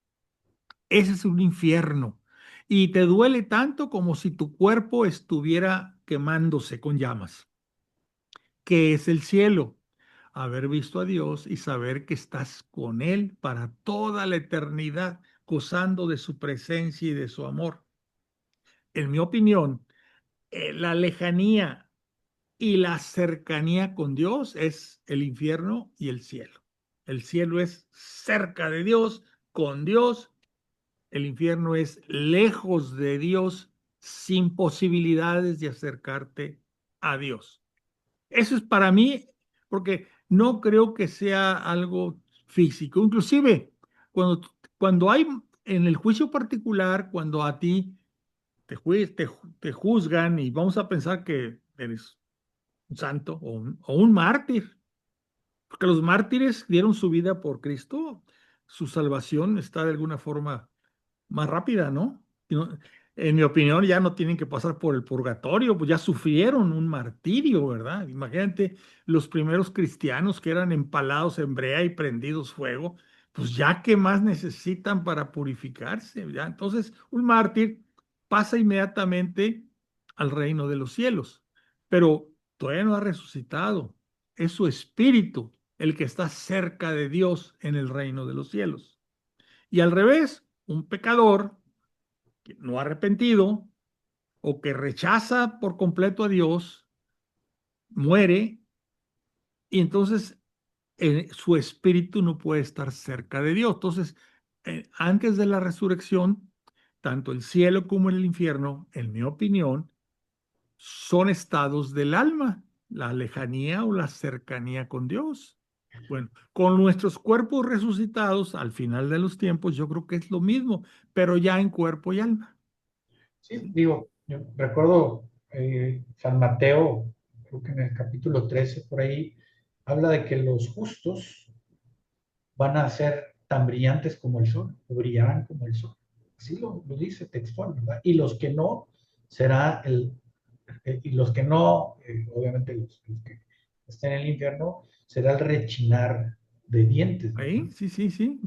Ese es un infierno y te duele tanto como si tu cuerpo estuviera quemándose con llamas. ¿Qué es el cielo? Haber visto a Dios y saber que estás con Él para toda la eternidad, gozando de su presencia y de su amor. En mi opinión, la lejanía y la cercanía con Dios es el infierno y el cielo. El cielo es cerca de Dios, con Dios. El infierno es lejos de Dios, sin posibilidades de acercarte a Dios. Eso es para mí, porque no creo que sea algo físico. Inclusive, cuando hay en el juicio particular, cuando a ti te juzgan y vamos a pensar que eres un santo o un mártir, porque los mártires dieron su vida por Cristo, su salvación está de alguna forma más rápida, ¿no? En mi opinión, ya no tienen que pasar por el purgatorio, pues ya sufrieron un martirio, ¿verdad? Imagínate los primeros cristianos que eran empalados en brea y prendidos fuego, pues ya qué más necesitan para purificarse, ¿ya? Entonces, un mártir pasa inmediatamente al reino de los cielos, pero todavía no ha resucitado. Es su espíritu el que está cerca de Dios en el reino de los cielos. Y al revés, un pecador que no arrepentido o que rechaza por completo a Dios, muere y entonces su espíritu no puede estar cerca de Dios. Entonces, antes de la resurrección, tanto el cielo como el infierno, en mi opinión, son estados del alma, la lejanía o la cercanía con Dios. Bueno, con nuestros cuerpos resucitados al final de los tiempos, yo creo que es lo mismo, pero ya en cuerpo y alma. Sí, digo, yo recuerdo San Mateo, creo que en el capítulo 13 por ahí, habla de que los justos van a ser tan brillantes como el sol, o brillarán como el sol. Así lo dice textual, ¿verdad? Y los que no, será y los que no, obviamente los que estén en el infierno, será el rechinar de dientes, ¿verdad? Ahí, sí, sí, sí.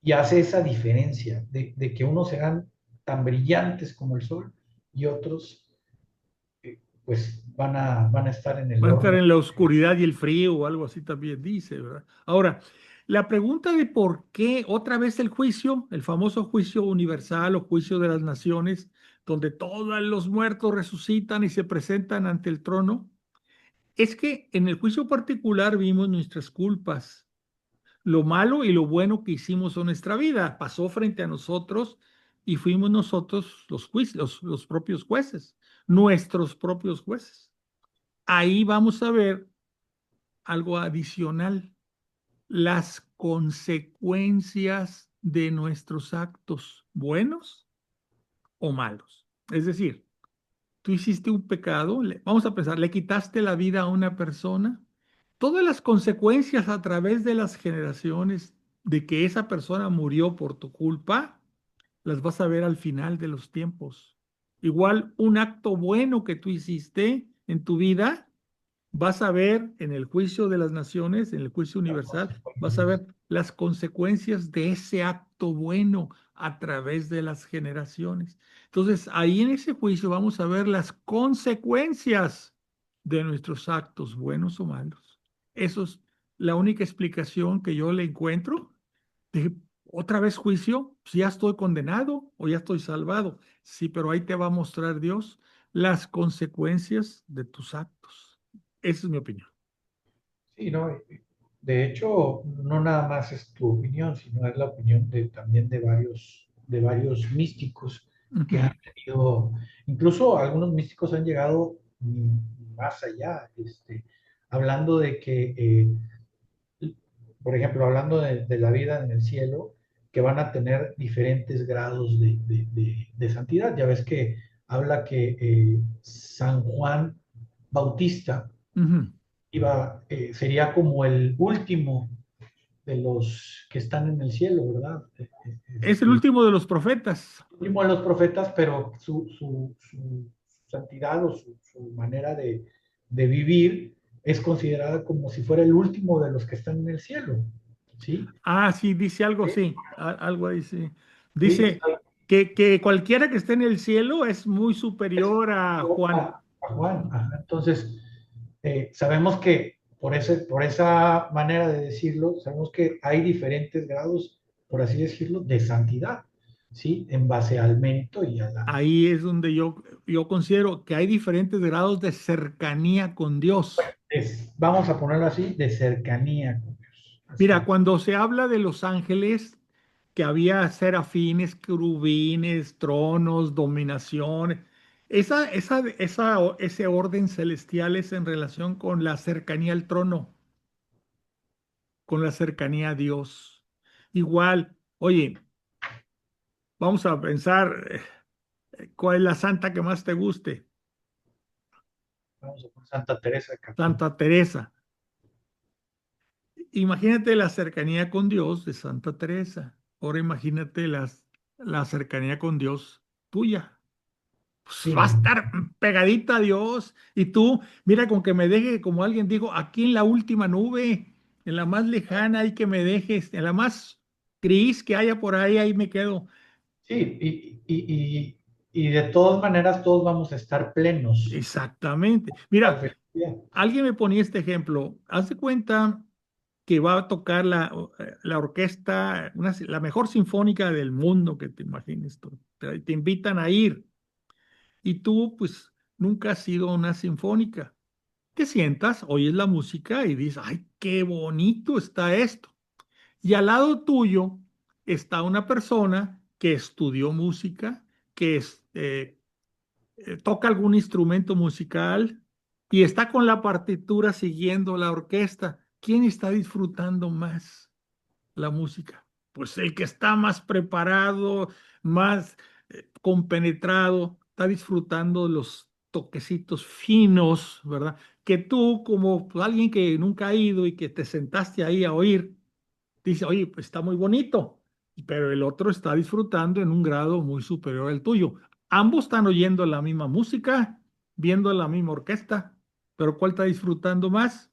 Y hace esa diferencia de que unos serán tan brillantes como el sol y otros pues van a estar en el Van a estar horno. en la oscuridad y el frío o algo así también dice, ¿verdad? Ahora, la pregunta de por qué otra vez el juicio, el famoso juicio universal o juicio de las naciones, donde todos los muertos resucitan y se presentan ante el trono, es que en el juicio particular vimos nuestras culpas, lo malo y lo bueno que hicimos en nuestra vida. Pasó frente a nosotros y fuimos nosotros los propios jueces, nuestros propios jueces. Ahí vamos a ver algo adicional, las consecuencias de nuestros actos, buenos o malos. Es decir, tú hiciste un pecado, vamos a pensar, le quitaste la vida a una persona, todas las consecuencias a través de las generaciones de que esa persona murió por tu culpa, las vas a ver al final de los tiempos. Igual un acto bueno que tú hiciste en tu vida, vas a ver en el juicio de las naciones, en el juicio universal, vas a ver las consecuencias de ese acto bueno a través de las generaciones. Entonces, ahí en ese juicio vamos a ver las consecuencias de nuestros actos, buenos o malos. Eso es la única explicación que yo le encuentro. De otra vez juicio, si ya estoy condenado o ya estoy salvado. Sí, pero ahí te va a mostrar Dios las consecuencias de tus actos. Esa es mi opinión. Sí, ¿no? De hecho, no nada más es tu opinión, sino es la opinión también de varios místicos que Ujú. han tenido, incluso algunos místicos han llegado más allá, hablando de que por ejemplo, hablando de la vida en el cielo, que van a tener diferentes grados de santidad. Ya ves que habla que San Juan Bautista Ujú. sería como el último de los que están en el cielo, ¿verdad? Es el El último de los profetas. último de los profetas, pero su santidad o su manera de vivir es considerada como si fuera el último de los que están en el cielo, ¿sí? Ah, sí, dice algo Sí, así. Algo ahí sí. sí, Dice que cualquiera que esté en el cielo es muy superior a Juan. a Juan. Ajá. Entonces, sabemos que por esa manera de decirlo, sabemos que hay diferentes grados, por así decirlo, de santidad, ¿sí? En base al mérito y a la... Ahí es donde yo considero que hay diferentes grados de cercanía con Dios. vamos a ponerlo así, de cercanía con Dios. Así Mira, es. cuando se habla de los ángeles, que había serafines, querubines, tronos, dominaciones, ese orden celestial es en relación con la cercanía al trono, con la cercanía a Dios. Igual, oye, vamos a pensar, ¿cuál es la santa que más te guste? Vamos a poner Santa Teresa de Calcuta. Santa Teresa. Imagínate la cercanía con Dios de Santa Teresa. Ahora imagínate la cercanía con Dios tuya. Pues Sí, va a no. estar pegadita a Dios. Y tú, mira, con que me deje, como alguien dijo, aquí en la última nube, en la más lejana, y que me dejes, en la más gris que haya por ahí, ahí me quedo. Sí, y de todas maneras todos vamos a estar plenos. Exactamente. Al Mira, felicidad. alguien me ponía este ejemplo. Haz de cuenta que va a tocar la orquesta, la mejor sinfónica del mundo que te imagines tú. Te invitan a ir y tú, pues, nunca has ido a una sinfónica. Te sientas, oyes la música y dices, ay, qué bonito está esto. Y al lado tuyo está una persona que estudió música, que toca algún instrumento musical y está con la partitura siguiendo la orquesta. ¿Quién está disfrutando más la música? Pues el que está más preparado, más compenetrado, está disfrutando los toquecitos finos, ¿verdad? Que tú, como pues, alguien que nunca ha ido y que te sentaste ahí a oír, dice, oye, pues está muy bonito, pero el otro está disfrutando en un grado muy superior al tuyo. Ambos están oyendo la misma música, viendo la misma orquesta, pero ¿cuál está disfrutando más?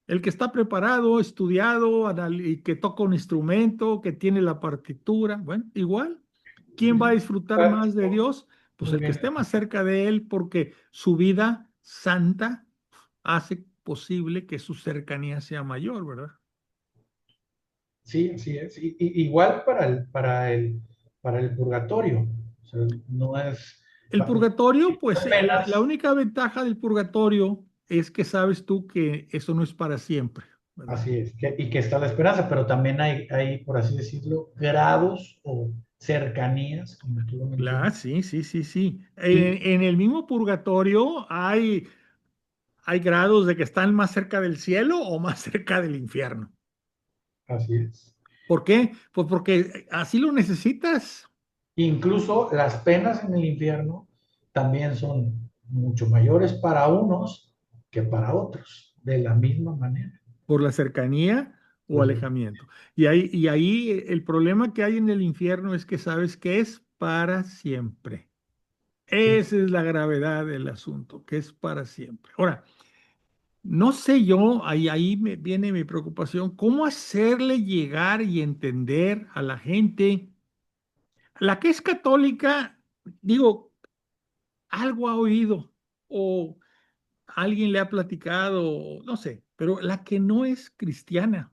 El que está preparado, estudiado, y que toca un instrumento, que tiene la partitura, bueno, igual. ¿Quién va a disfrutar Ah, más de Dios? Pues muy el que bien. esté más cerca de Él, porque su vida santa hace posible que su cercanía sea mayor, ¿verdad? Sí, así es. Igual para el purgatorio. O sea, no es El bajo purgatorio, pues la penas. única ventaja del purgatorio es que sabes tú que eso no es para siempre, ¿verdad? Así es. Y que está la esperanza, pero también hay, por así decirlo, grados o cercanías, como tú lo Claro, mencionas. sí, sí, sí, sí. Y En el mismo purgatorio hay grados de que están más cerca del cielo o más cerca del infierno. así es. ¿Por qué? Pues porque así lo necesitas Incluso las penas en el infierno también son mucho mayores para unos que para otros, de la misma manera. por la cercanía o Pues, alejamiento. Y ahí el problema que hay en el infierno es que sabes que es para siempre. sí, Esa es la gravedad del asunto, que es para siempre. Ahora, no sé yo, ahí me viene mi preocupación, cómo hacerle llegar y entender a la gente, la que es católica, digo, algo ha oído o alguien le ha platicado, no sé, pero la que no es cristiana,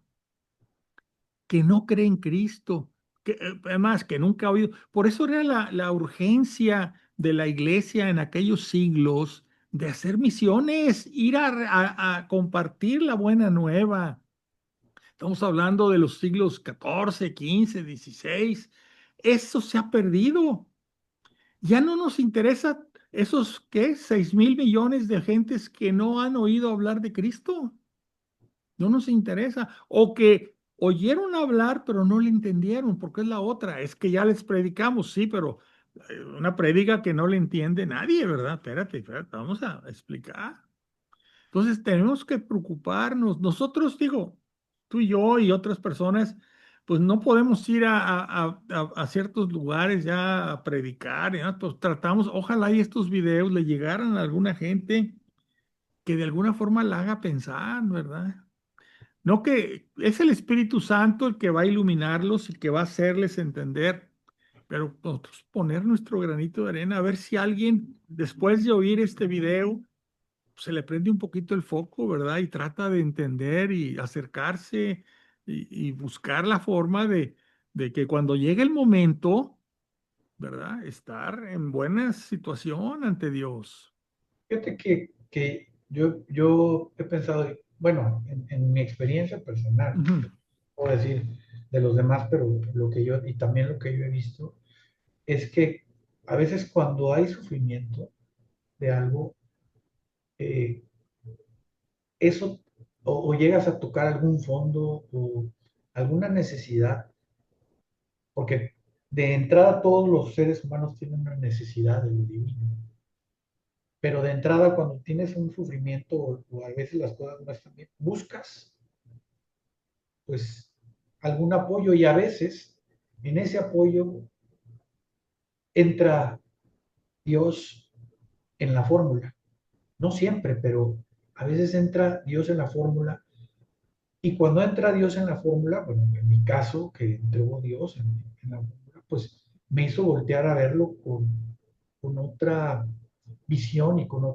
que no cree en Cristo, que además que nunca ha oído. Por eso era la urgencia de la iglesia en aquellos siglos de hacer misiones, ir a compartir la buena nueva. Estamos hablando de los siglos XIV, XV, XVI. Eso se ha perdido. Ya no nos interesa esos, ¿qué? 6.000 millones de gentes que no han oído hablar de Cristo. No nos interesa. O que oyeron hablar, pero no le entendieron, porque es la otra. Es que ya les predicamos, sí, pero una prédica que no le entiende nadie, ¿verdad? Espérate, espérate, vamos a explicar. Entonces tenemos que preocuparnos. Nosotros, digo, tú y yo y otras personas, pues no podemos ir a ciertos lugares ya a predicar, ¿ya? Pues tratamos, ojalá y estos videos le llegaran a alguna gente que de alguna forma la haga pensar, ¿verdad? No, que es el Espíritu Santo el que va a iluminarlos y que va a hacerles entender, pero nosotros poner nuestro granito de arena, a ver si alguien, después de oír este video, se le prende un poquito el foco, ¿verdad? Y trata de entender y acercarse y buscar la forma de que cuando llegue el momento, ¿verdad? Estar en buena situación ante Dios. fíjate que yo he pensado, bueno, en mi experiencia personal, Ujú. puedo decir de los demás, pero lo que yo, y también lo que yo he visto, es que a veces cuando hay sufrimiento de algo, eh, eso o llegas a tocar algún fondo o alguna necesidad, porque de entrada todos los seres humanos tienen una necesidad de lo divino, pero de entrada cuando tienes un sufrimiento o a veces las cosas no están bien, buscas pues algún apoyo y a veces en ese apoyo entra Dios en la fórmula. No siempre, pero a veces entra Dios en la fórmula. Y cuando entra Dios en la fórmula, bueno, en mi caso, que entró Dios en la fórmula, pues me hizo voltear a verlo con otra visión y con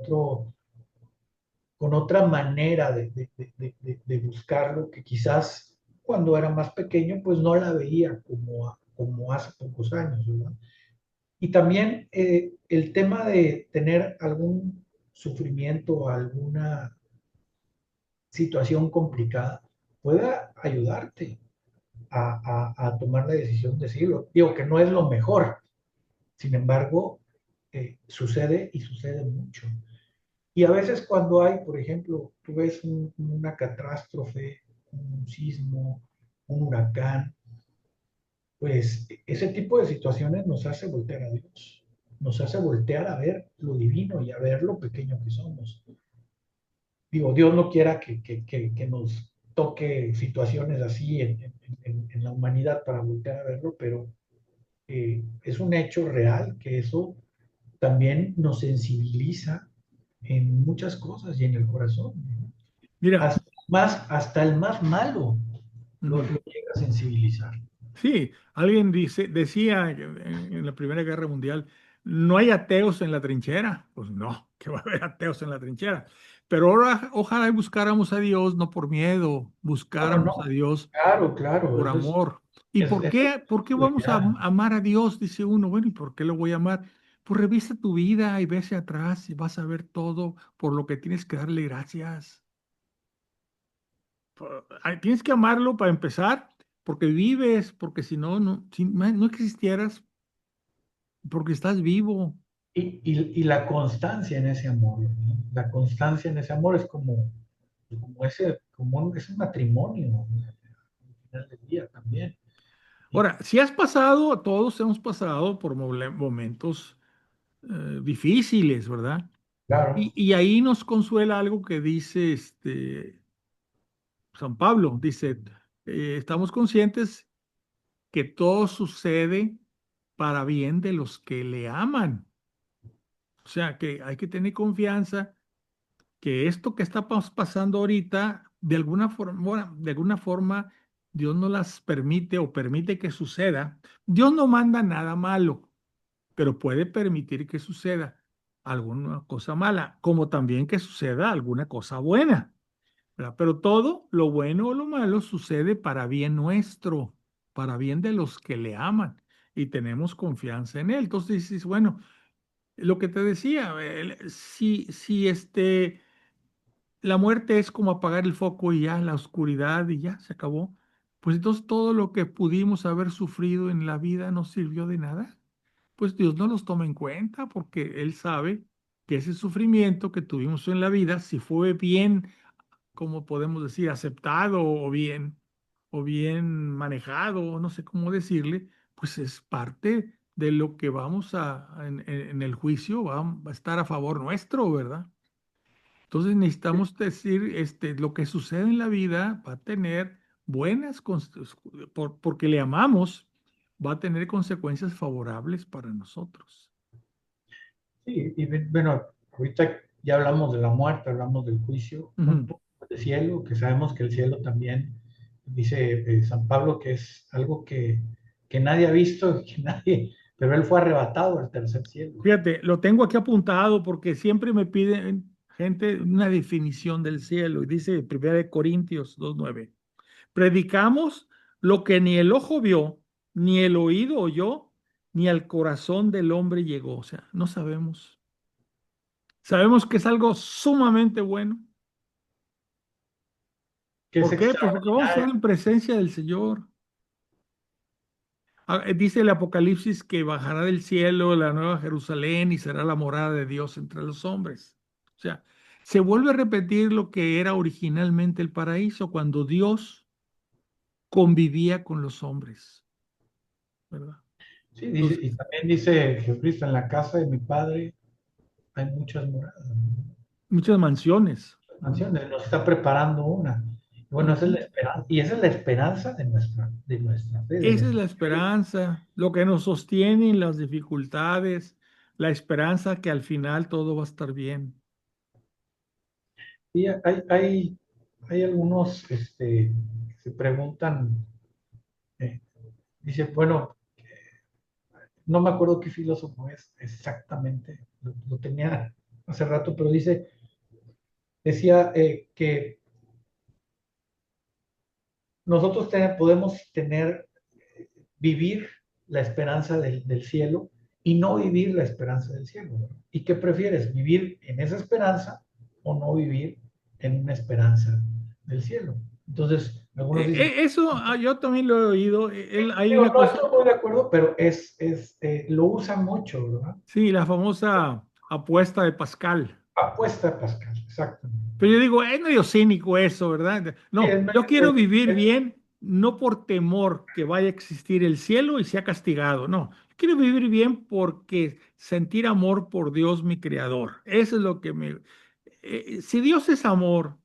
otra manera de buscarlo, que quizás cuando era más pequeño, pues no la veía como hace pocos años, ¿verdad? Y también el tema de tener algún sufrimiento, alguna situación complicada, pueda ayudarte a tomar la decisión de decirlo. Digo que no es lo mejor, sin embargo, sucede y sucede mucho. Y a veces cuando hay, por ejemplo, tú ves una catástrofe, un sismo, un huracán, pues ese tipo de situaciones nos hace voltear a Dios, nos hace voltear a ver lo divino y a ver lo pequeño que somos. Digo, Dios no quiera que nos toque situaciones así en la humanidad para voltear a verlo, pero es un hecho real que eso también nos sensibiliza en muchas cosas y en el corazón. ¿No? Mira, Hasta el más malo ujú. lo llega a sensibilizar. Sí, alguien decía en la Primera Guerra Mundial, no hay ateos en la trinchera. Pues no, que va a haber ateos en la trinchera. Pero ahora ojalá y buscáramos a Dios no por miedo, No, no, buscáramos a no. Dios Claro, claro. por Eso es, amor. ¿Y es, es por qué lo vamos a ideal. amar a Dios? Dice uno, bueno, ¿y por qué lo voy a amar? Pues revisa tu vida y ve hacia atrás y vas a ver todo por lo que tienes que darle gracias. Tienes que amarlo para empezar, porque vives, porque si no, si no existieras, porque estás vivo. Y la constancia en ese amor, ¿no? La constancia en ese amor es es un matrimonio, ¿no? Al final del día también. Y Ahora, si has pasado, todos hemos pasado por momentos difíciles, ¿verdad? claro, Y ahí nos consuela algo que dice San Pablo, dice, estamos conscientes que todo sucede para bien de los que le aman. O sea, que hay que tener confianza que esto que está pasando ahorita, de alguna forma, bueno, de alguna forma, Dios no las permite o permite que suceda. Dios no manda nada malo, pero puede permitir que suceda alguna cosa mala, como también que suceda alguna cosa buena, ¿verdad? Pero todo, lo bueno o lo malo, sucede para bien nuestro, para bien de los que le aman y tenemos confianza en Él. Entonces dices, bueno, lo que te decía, si la muerte es como apagar el foco y ya, la oscuridad y ya se acabó. Pues entonces todo lo que pudimos haber sufrido en la vida no sirvió de nada. Pues Dios no los toma en cuenta porque Él sabe que ese sufrimiento que tuvimos en la vida, si fue bien, como podemos decir, aceptado o bien manejado, o no sé cómo decirle, pues es parte de lo que vamos en el juicio, va a estar a favor nuestro, ¿verdad? Entonces necesitamos decir, lo que sucede en la vida va a tener porque le amamos, va a tener consecuencias favorables para nosotros. sí, bueno, ahorita ya hablamos de la muerte, hablamos del juicio, un Ujú. poco del cielo, que sabemos que el cielo también, dice San Pablo, que es algo que nadie ha visto, que nadie, pero él fue arrebatado al tercer cielo. Fíjate, lo tengo aquí apuntado porque siempre me piden gente una definición del cielo y dice 1 Corintios 2:9. Predicamos lo que ni el ojo vio, ni el oído oyó, ni al corazón del hombre llegó. O sea, no sabemos. Sabemos que es algo sumamente bueno, que es ¿Por qué? Pues porque vamos a estar extraordinario. en presencia del Señor. Dice el Apocalipsis que bajará del cielo la nueva Jerusalén y será la morada de Dios entre los hombres. O sea, se vuelve a repetir lo que era originalmente el paraíso, cuando Dios convivía con los hombres, ¿verdad? Sí, dice, y Entonces, también dice Jesucristo, en la casa de mi padre hay muchas moradas, muchas mansiones. Ujú, mansiones, nos está preparando una. Y bueno, esa es ujú. la esperanza, y esa es la esperanza de nuestra fe, de Esa es nuestra la fe. esperanza, lo que nos sostiene en las dificultades, la esperanza que al final todo va a estar bien. Y hay algunos que se preguntan, eh, dice, bueno, no me acuerdo qué filósofo es exactamente, lo tenía hace rato, pero decía que nosotros podemos vivir la esperanza del cielo y no vivir la esperanza del cielo, ¿no? ¿Y qué prefieres? ¿Vivir en esa esperanza o no vivir en una esperanza del cielo? Entonces, algunos dicen, Eso yo también lo he oído. Hay digo, una no cosa, estoy muy de acuerdo, pero lo usan mucho, ¿verdad? sí, la famosa apuesta de Pascal. Apuesta Pascal, exactamente. Pero yo digo, es medio cínico eso, ¿verdad? Sí, No, es yo medio- quiero vivir bien, no por temor que vaya a existir el cielo y sea castigado, no. Quiero vivir bien porque sentir amor por Dios, mi creador. Eso es lo que me... si Dios es amor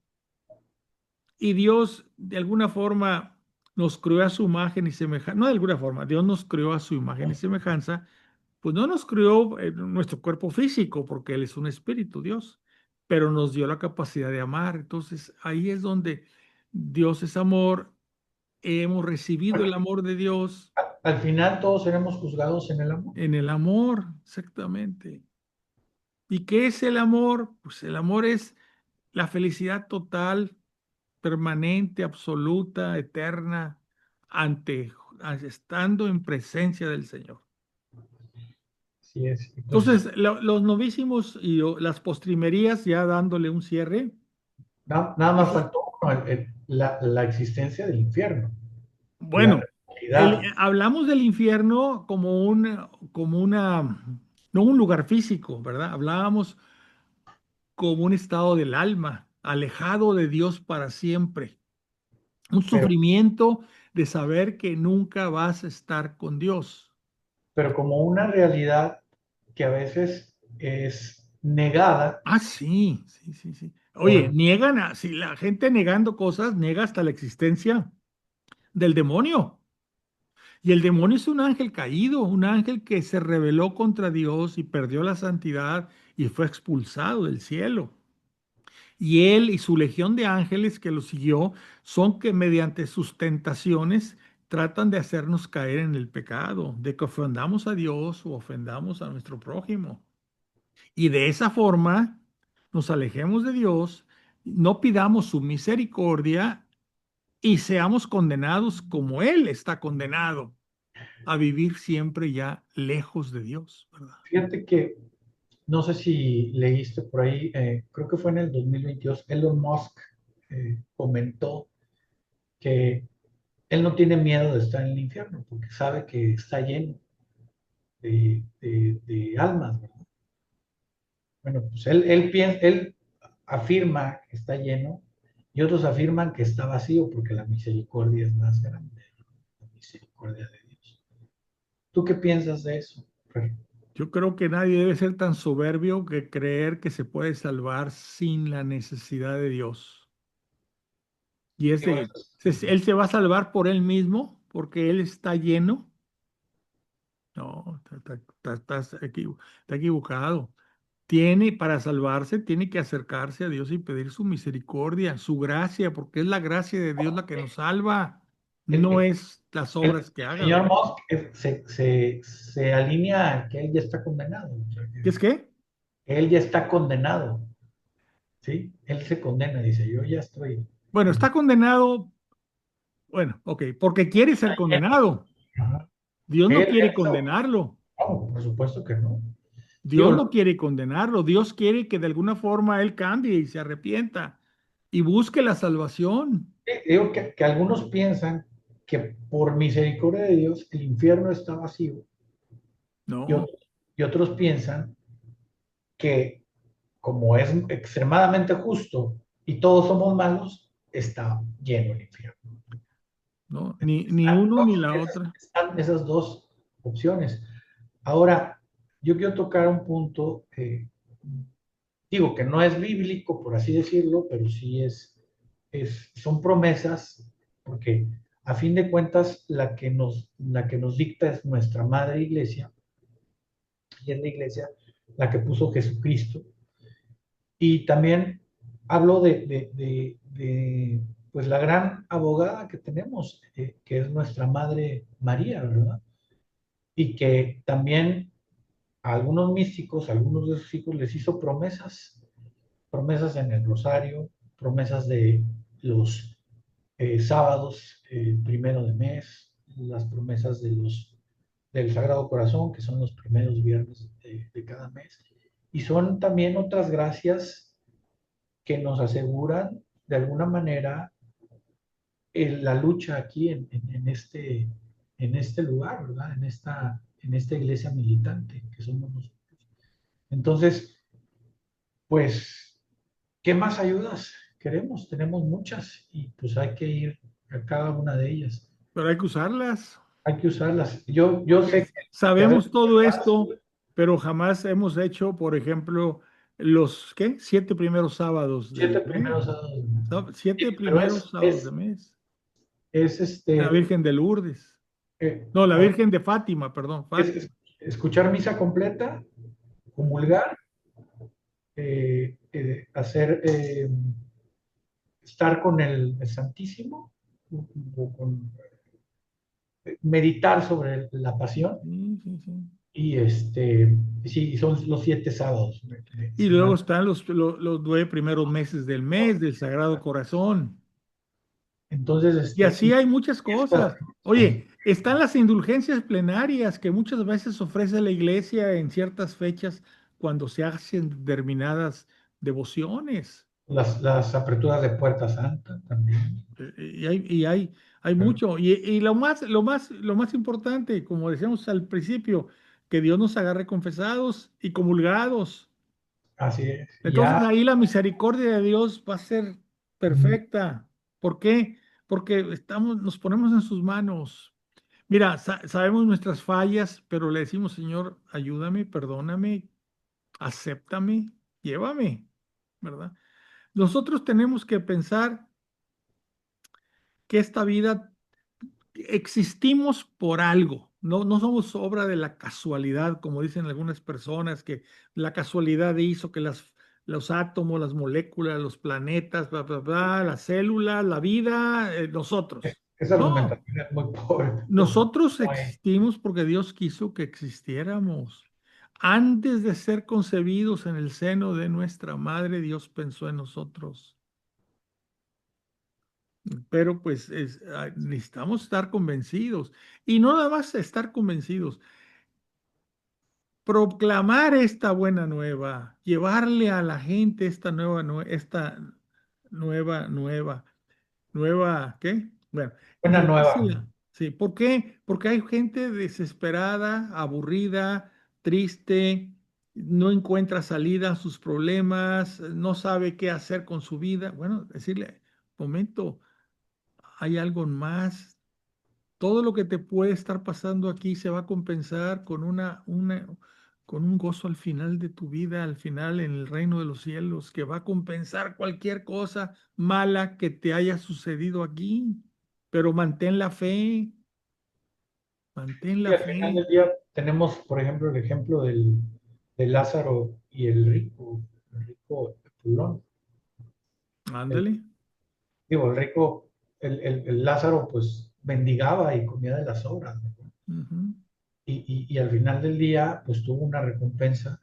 y Dios de alguna forma nos creó a su imagen y semejanza, no de alguna forma, Dios nos creó a su imagen y semejanza, pues no nos creó en nuestro cuerpo físico, porque Él es un espíritu, Dios, pero nos dio la capacidad de amar. Entonces ahí es donde Dios es amor, hemos recibido el amor de Dios al final todos seremos juzgados en el amor. en el amor, exactamente. ¿Y qué es el amor? Pues el amor es la felicidad total, permanente, absoluta, eterna, ante, estando en presencia del Señor. Así es. Y pues Entonces, los novísimos y las postrimerías, ya dándole un cierre, nada más eh, faltó ¿no? La existencia del infierno, la bueno, realidad. hablamos del infierno como una, no un lugar físico, ¿verdad? Hablábamos como un estado del alma, alejado de Dios para siempre, un Pero, sufrimiento de saber que nunca vas a estar con Dios. pero como una realidad que a veces es negada Ah, sí, sí, sí, sí. Oye, por, si la gente negando cosas, niega hasta la existencia del demonio. Y el demonio es un ángel caído, un ángel que se rebeló contra Dios y perdió la santidad y fue expulsado del cielo. Y él y su legión de ángeles que lo siguió son que mediante sus tentaciones tratan de hacernos caer en el pecado, de que ofendamos a Dios o ofendamos a nuestro prójimo. Y de esa forma nos alejemos de Dios, no pidamos su misericordia y seamos condenados como Él está condenado a vivir siempre ya lejos de Dios, ¿verdad? fíjate que, no sé si leíste por ahí, creo que fue en el 2022, Elon Musk comentó que él no tiene miedo de estar en el infierno porque sabe que está lleno de almas, ¿verdad? Bueno, pues él afirma que está lleno y otros afirman que está vacío porque la misericordia es más grande, la misericordia de Dios. ¿Tú qué piensas de eso, Fer? Yo creo que nadie debe ser tan soberbio que creer que se puede salvar sin la necesidad de Dios. Y Sí, bueno, Él se va a salvar por Él mismo, porque Él está lleno. No, está equivocado. Para salvarse, tiene que acercarse a Dios y pedir su misericordia, su gracia, porque es la gracia de Dios la que nos salva, el, no el- es las el obras que hagas, señor ¿verdad? Musk se alinea a que él ya está condenado, o sea, ¿Qué es qué? que él ya está condenado, ¿sí? Él se condena, dice, yo ya estoy. Bueno, en- está condenado, bueno, ok, porque quiere ser condenado. Ajá. Dios no Él, quiere él condenarlo. no, por supuesto que no. Dios Digo, no quiere condenarlo. Dios quiere que de alguna forma Él cambie y se arrepienta y busque la salvación. Digo que algunos piensan que por misericordia de Dios el infierno está vacío y No, otros, y otros piensan que como es extremadamente justo y todos somos malos, está lleno el infierno. no, ni uno ni la otra. Están esas dos opciones. Ahora, yo quiero tocar un punto, digo que no es bíblico, por así decirlo, pero sí son promesas, porque a fin de cuentas la que nos dicta es nuestra madre iglesia, y es la iglesia la que puso Jesucristo. Y también hablo de, pues la gran abogada que tenemos, que es nuestra madre María, ¿verdad? Y que también a algunos místicos, a algunos de sus hijos les hizo promesas en el rosario, promesas de los sábados, primero de mes, las promesas del Sagrado Corazón, que son los primeros viernes de cada mes. Y son también otras gracias que nos aseguran de alguna manera la lucha aquí en este lugar, ¿verdad? En esta iglesia militante que somos nosotros. Entonces, pues, ¿qué más ayudas queremos? Tenemos muchas y pues hay que ir a cada una de ellas. Pero hay que usarlas, Hay que usarlas. Yo porque sé que a sabemos veces todo esto, pero jamás hemos hecho, por ejemplo, los, ¿qué? 7 primeros sábados del 7 primeros mes. sábados, sí, Siete pero primeros sábados de mes. es La Virgen de Lourdes. No, la ahora, Virgen de Fátima, perdón, Fátima. escuchar misa completa, Ujú. comulgar, hacer, estar con el Santísimo, meditar sobre la pasión, Sí, sí, sí. y sí, son los 7 sábados de Y luego semana. están los 9 primeros meses del mes del Sagrado Corazón. Entonces, Y así y hay muchas es para cosas. Oye, están las indulgencias plenarias que muchas veces ofrece la iglesia en ciertas fechas cuando se hacen determinadas devociones. las aperturas de Puerta Santa también. Y hay mucho. Y lo más importante, como decíamos al principio, que Dios nos agarre confesados y comulgados. Así es. Entonces ahí la misericordia de Dios va a ser perfecta. ¿Por qué? Porque nos ponemos en sus manos. Mira, sabemos nuestras fallas, pero le decimos, Señor, ayúdame, perdóname, acéptame, llévame, ¿verdad? Nosotros tenemos que pensar que esta vida existimos por algo. No, no somos obra de la casualidad, como dicen algunas personas, que la casualidad hizo que los átomos, las moléculas, los planetas, bla, bla, bla, las células, la vida, nosotros. Esa No, argumentación es muy pobre, porque nosotros no hay. existimos porque Dios quiso que existiéramos. Antes de ser concebidos en el seno de nuestra madre, Dios pensó en nosotros. Pero pues necesitamos estar convencidos. Y no nada más estar convencidos, proclamar esta buena nueva, llevarle a la gente esta nueva, ¿qué? Bueno, Buena nueva. llevársela. Sí, ¿por qué? Porque hay gente desesperada, aburrida, triste, no encuentra salida a sus problemas, no sabe qué hacer con su vida. Bueno, decirle, momento, hay algo más. Todo lo que te puede estar pasando aquí se va a compensar con un gozo al final de tu vida, al final en el reino de los cielos, que va a compensar cualquier cosa mala que te haya sucedido aquí. Pero mantén Y la al final fe. del día tenemos, por ejemplo, el ejemplo de Lázaro y el rico Pulón. El, Ándale. digo, el rico, el Lázaro, pues mendigaba y comía de las sobras, ¿no? Ujú. Y al final del día, pues tuvo una recompensa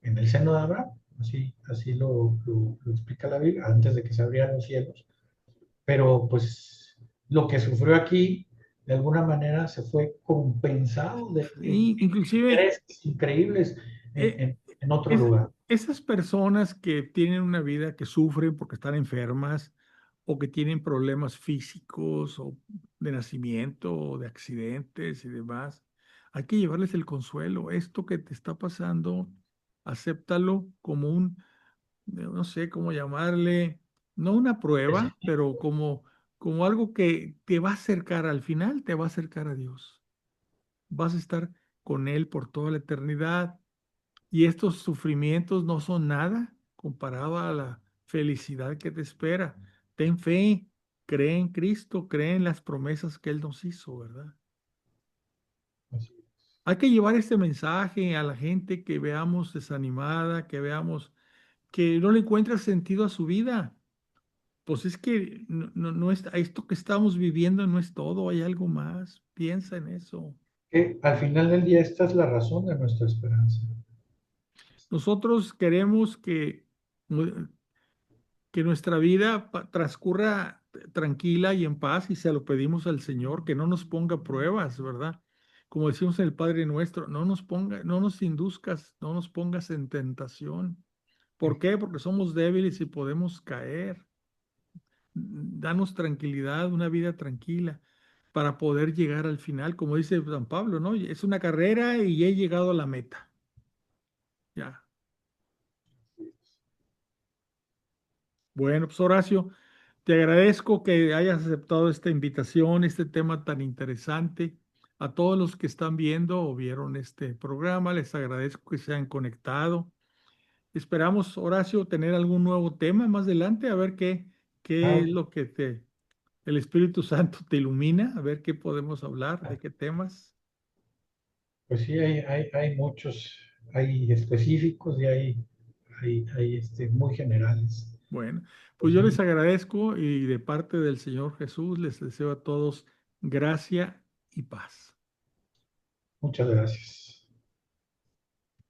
en el seno de Abraham. Así lo explica la Biblia, antes de que se abrieran los cielos. Pero pues lo que sufrió aquí, de alguna manera, se fue compensado en Sí, inclusive intereses increíbles en, eh, en- en otro es- lugar. esas personas que tienen una vida que sufren porque están enfermas o que tienen problemas físicos o de nacimiento o de accidentes y demás. Hay que llevarles el consuelo. Esto que te está pasando, acéptalo como un, no sé cómo llamarle, no una prueba, pero como algo que te va a acercar al final, te va a acercar a Dios. Vas a estar con Él por toda la eternidad y estos sufrimientos no son nada comparado a la felicidad que te espera. Ten fe, cree en Cristo, cree en las promesas que Él nos hizo, ¿verdad? Así Hay que llevar este mensaje a la gente que veamos desanimada, que veamos que no le encuentra sentido a su vida. Pues es que no es, esto que estamos viviendo no es todo, hay algo más. Piensa en eso. que al final del día esta es la razón de nuestra esperanza. Nosotros queremos que nuestra vida transcurra tranquila y en paz y se lo pedimos al Señor, que no nos ponga pruebas, ¿verdad? Como decimos en el Padre Nuestro, no nos induzcas, no nos pongas en tentación. ¿Por qué? Porque somos débiles y podemos caer. Danos tranquilidad, una vida tranquila para poder llegar al final, como dice San Pablo, ¿no? Es una carrera y he llegado a la meta. Ya. Bueno, pues Horacio, te agradezco que hayas aceptado esta invitación, este tema tan interesante. A todos los que están viendo o vieron este programa, les agradezco que se hayan conectado. Esperamos, Horacio, tener algún nuevo tema más adelante, a ver qué Ah, es lo que el Espíritu Santo te ilumina, a ver qué podemos hablar, de qué temas. pues sí, hay muchos, hay específicos y hay muy generales. Bueno, pues Pues yo les sí, agradezco y de parte del Señor Jesús les deseo a todos gracia y paz. muchas gracias.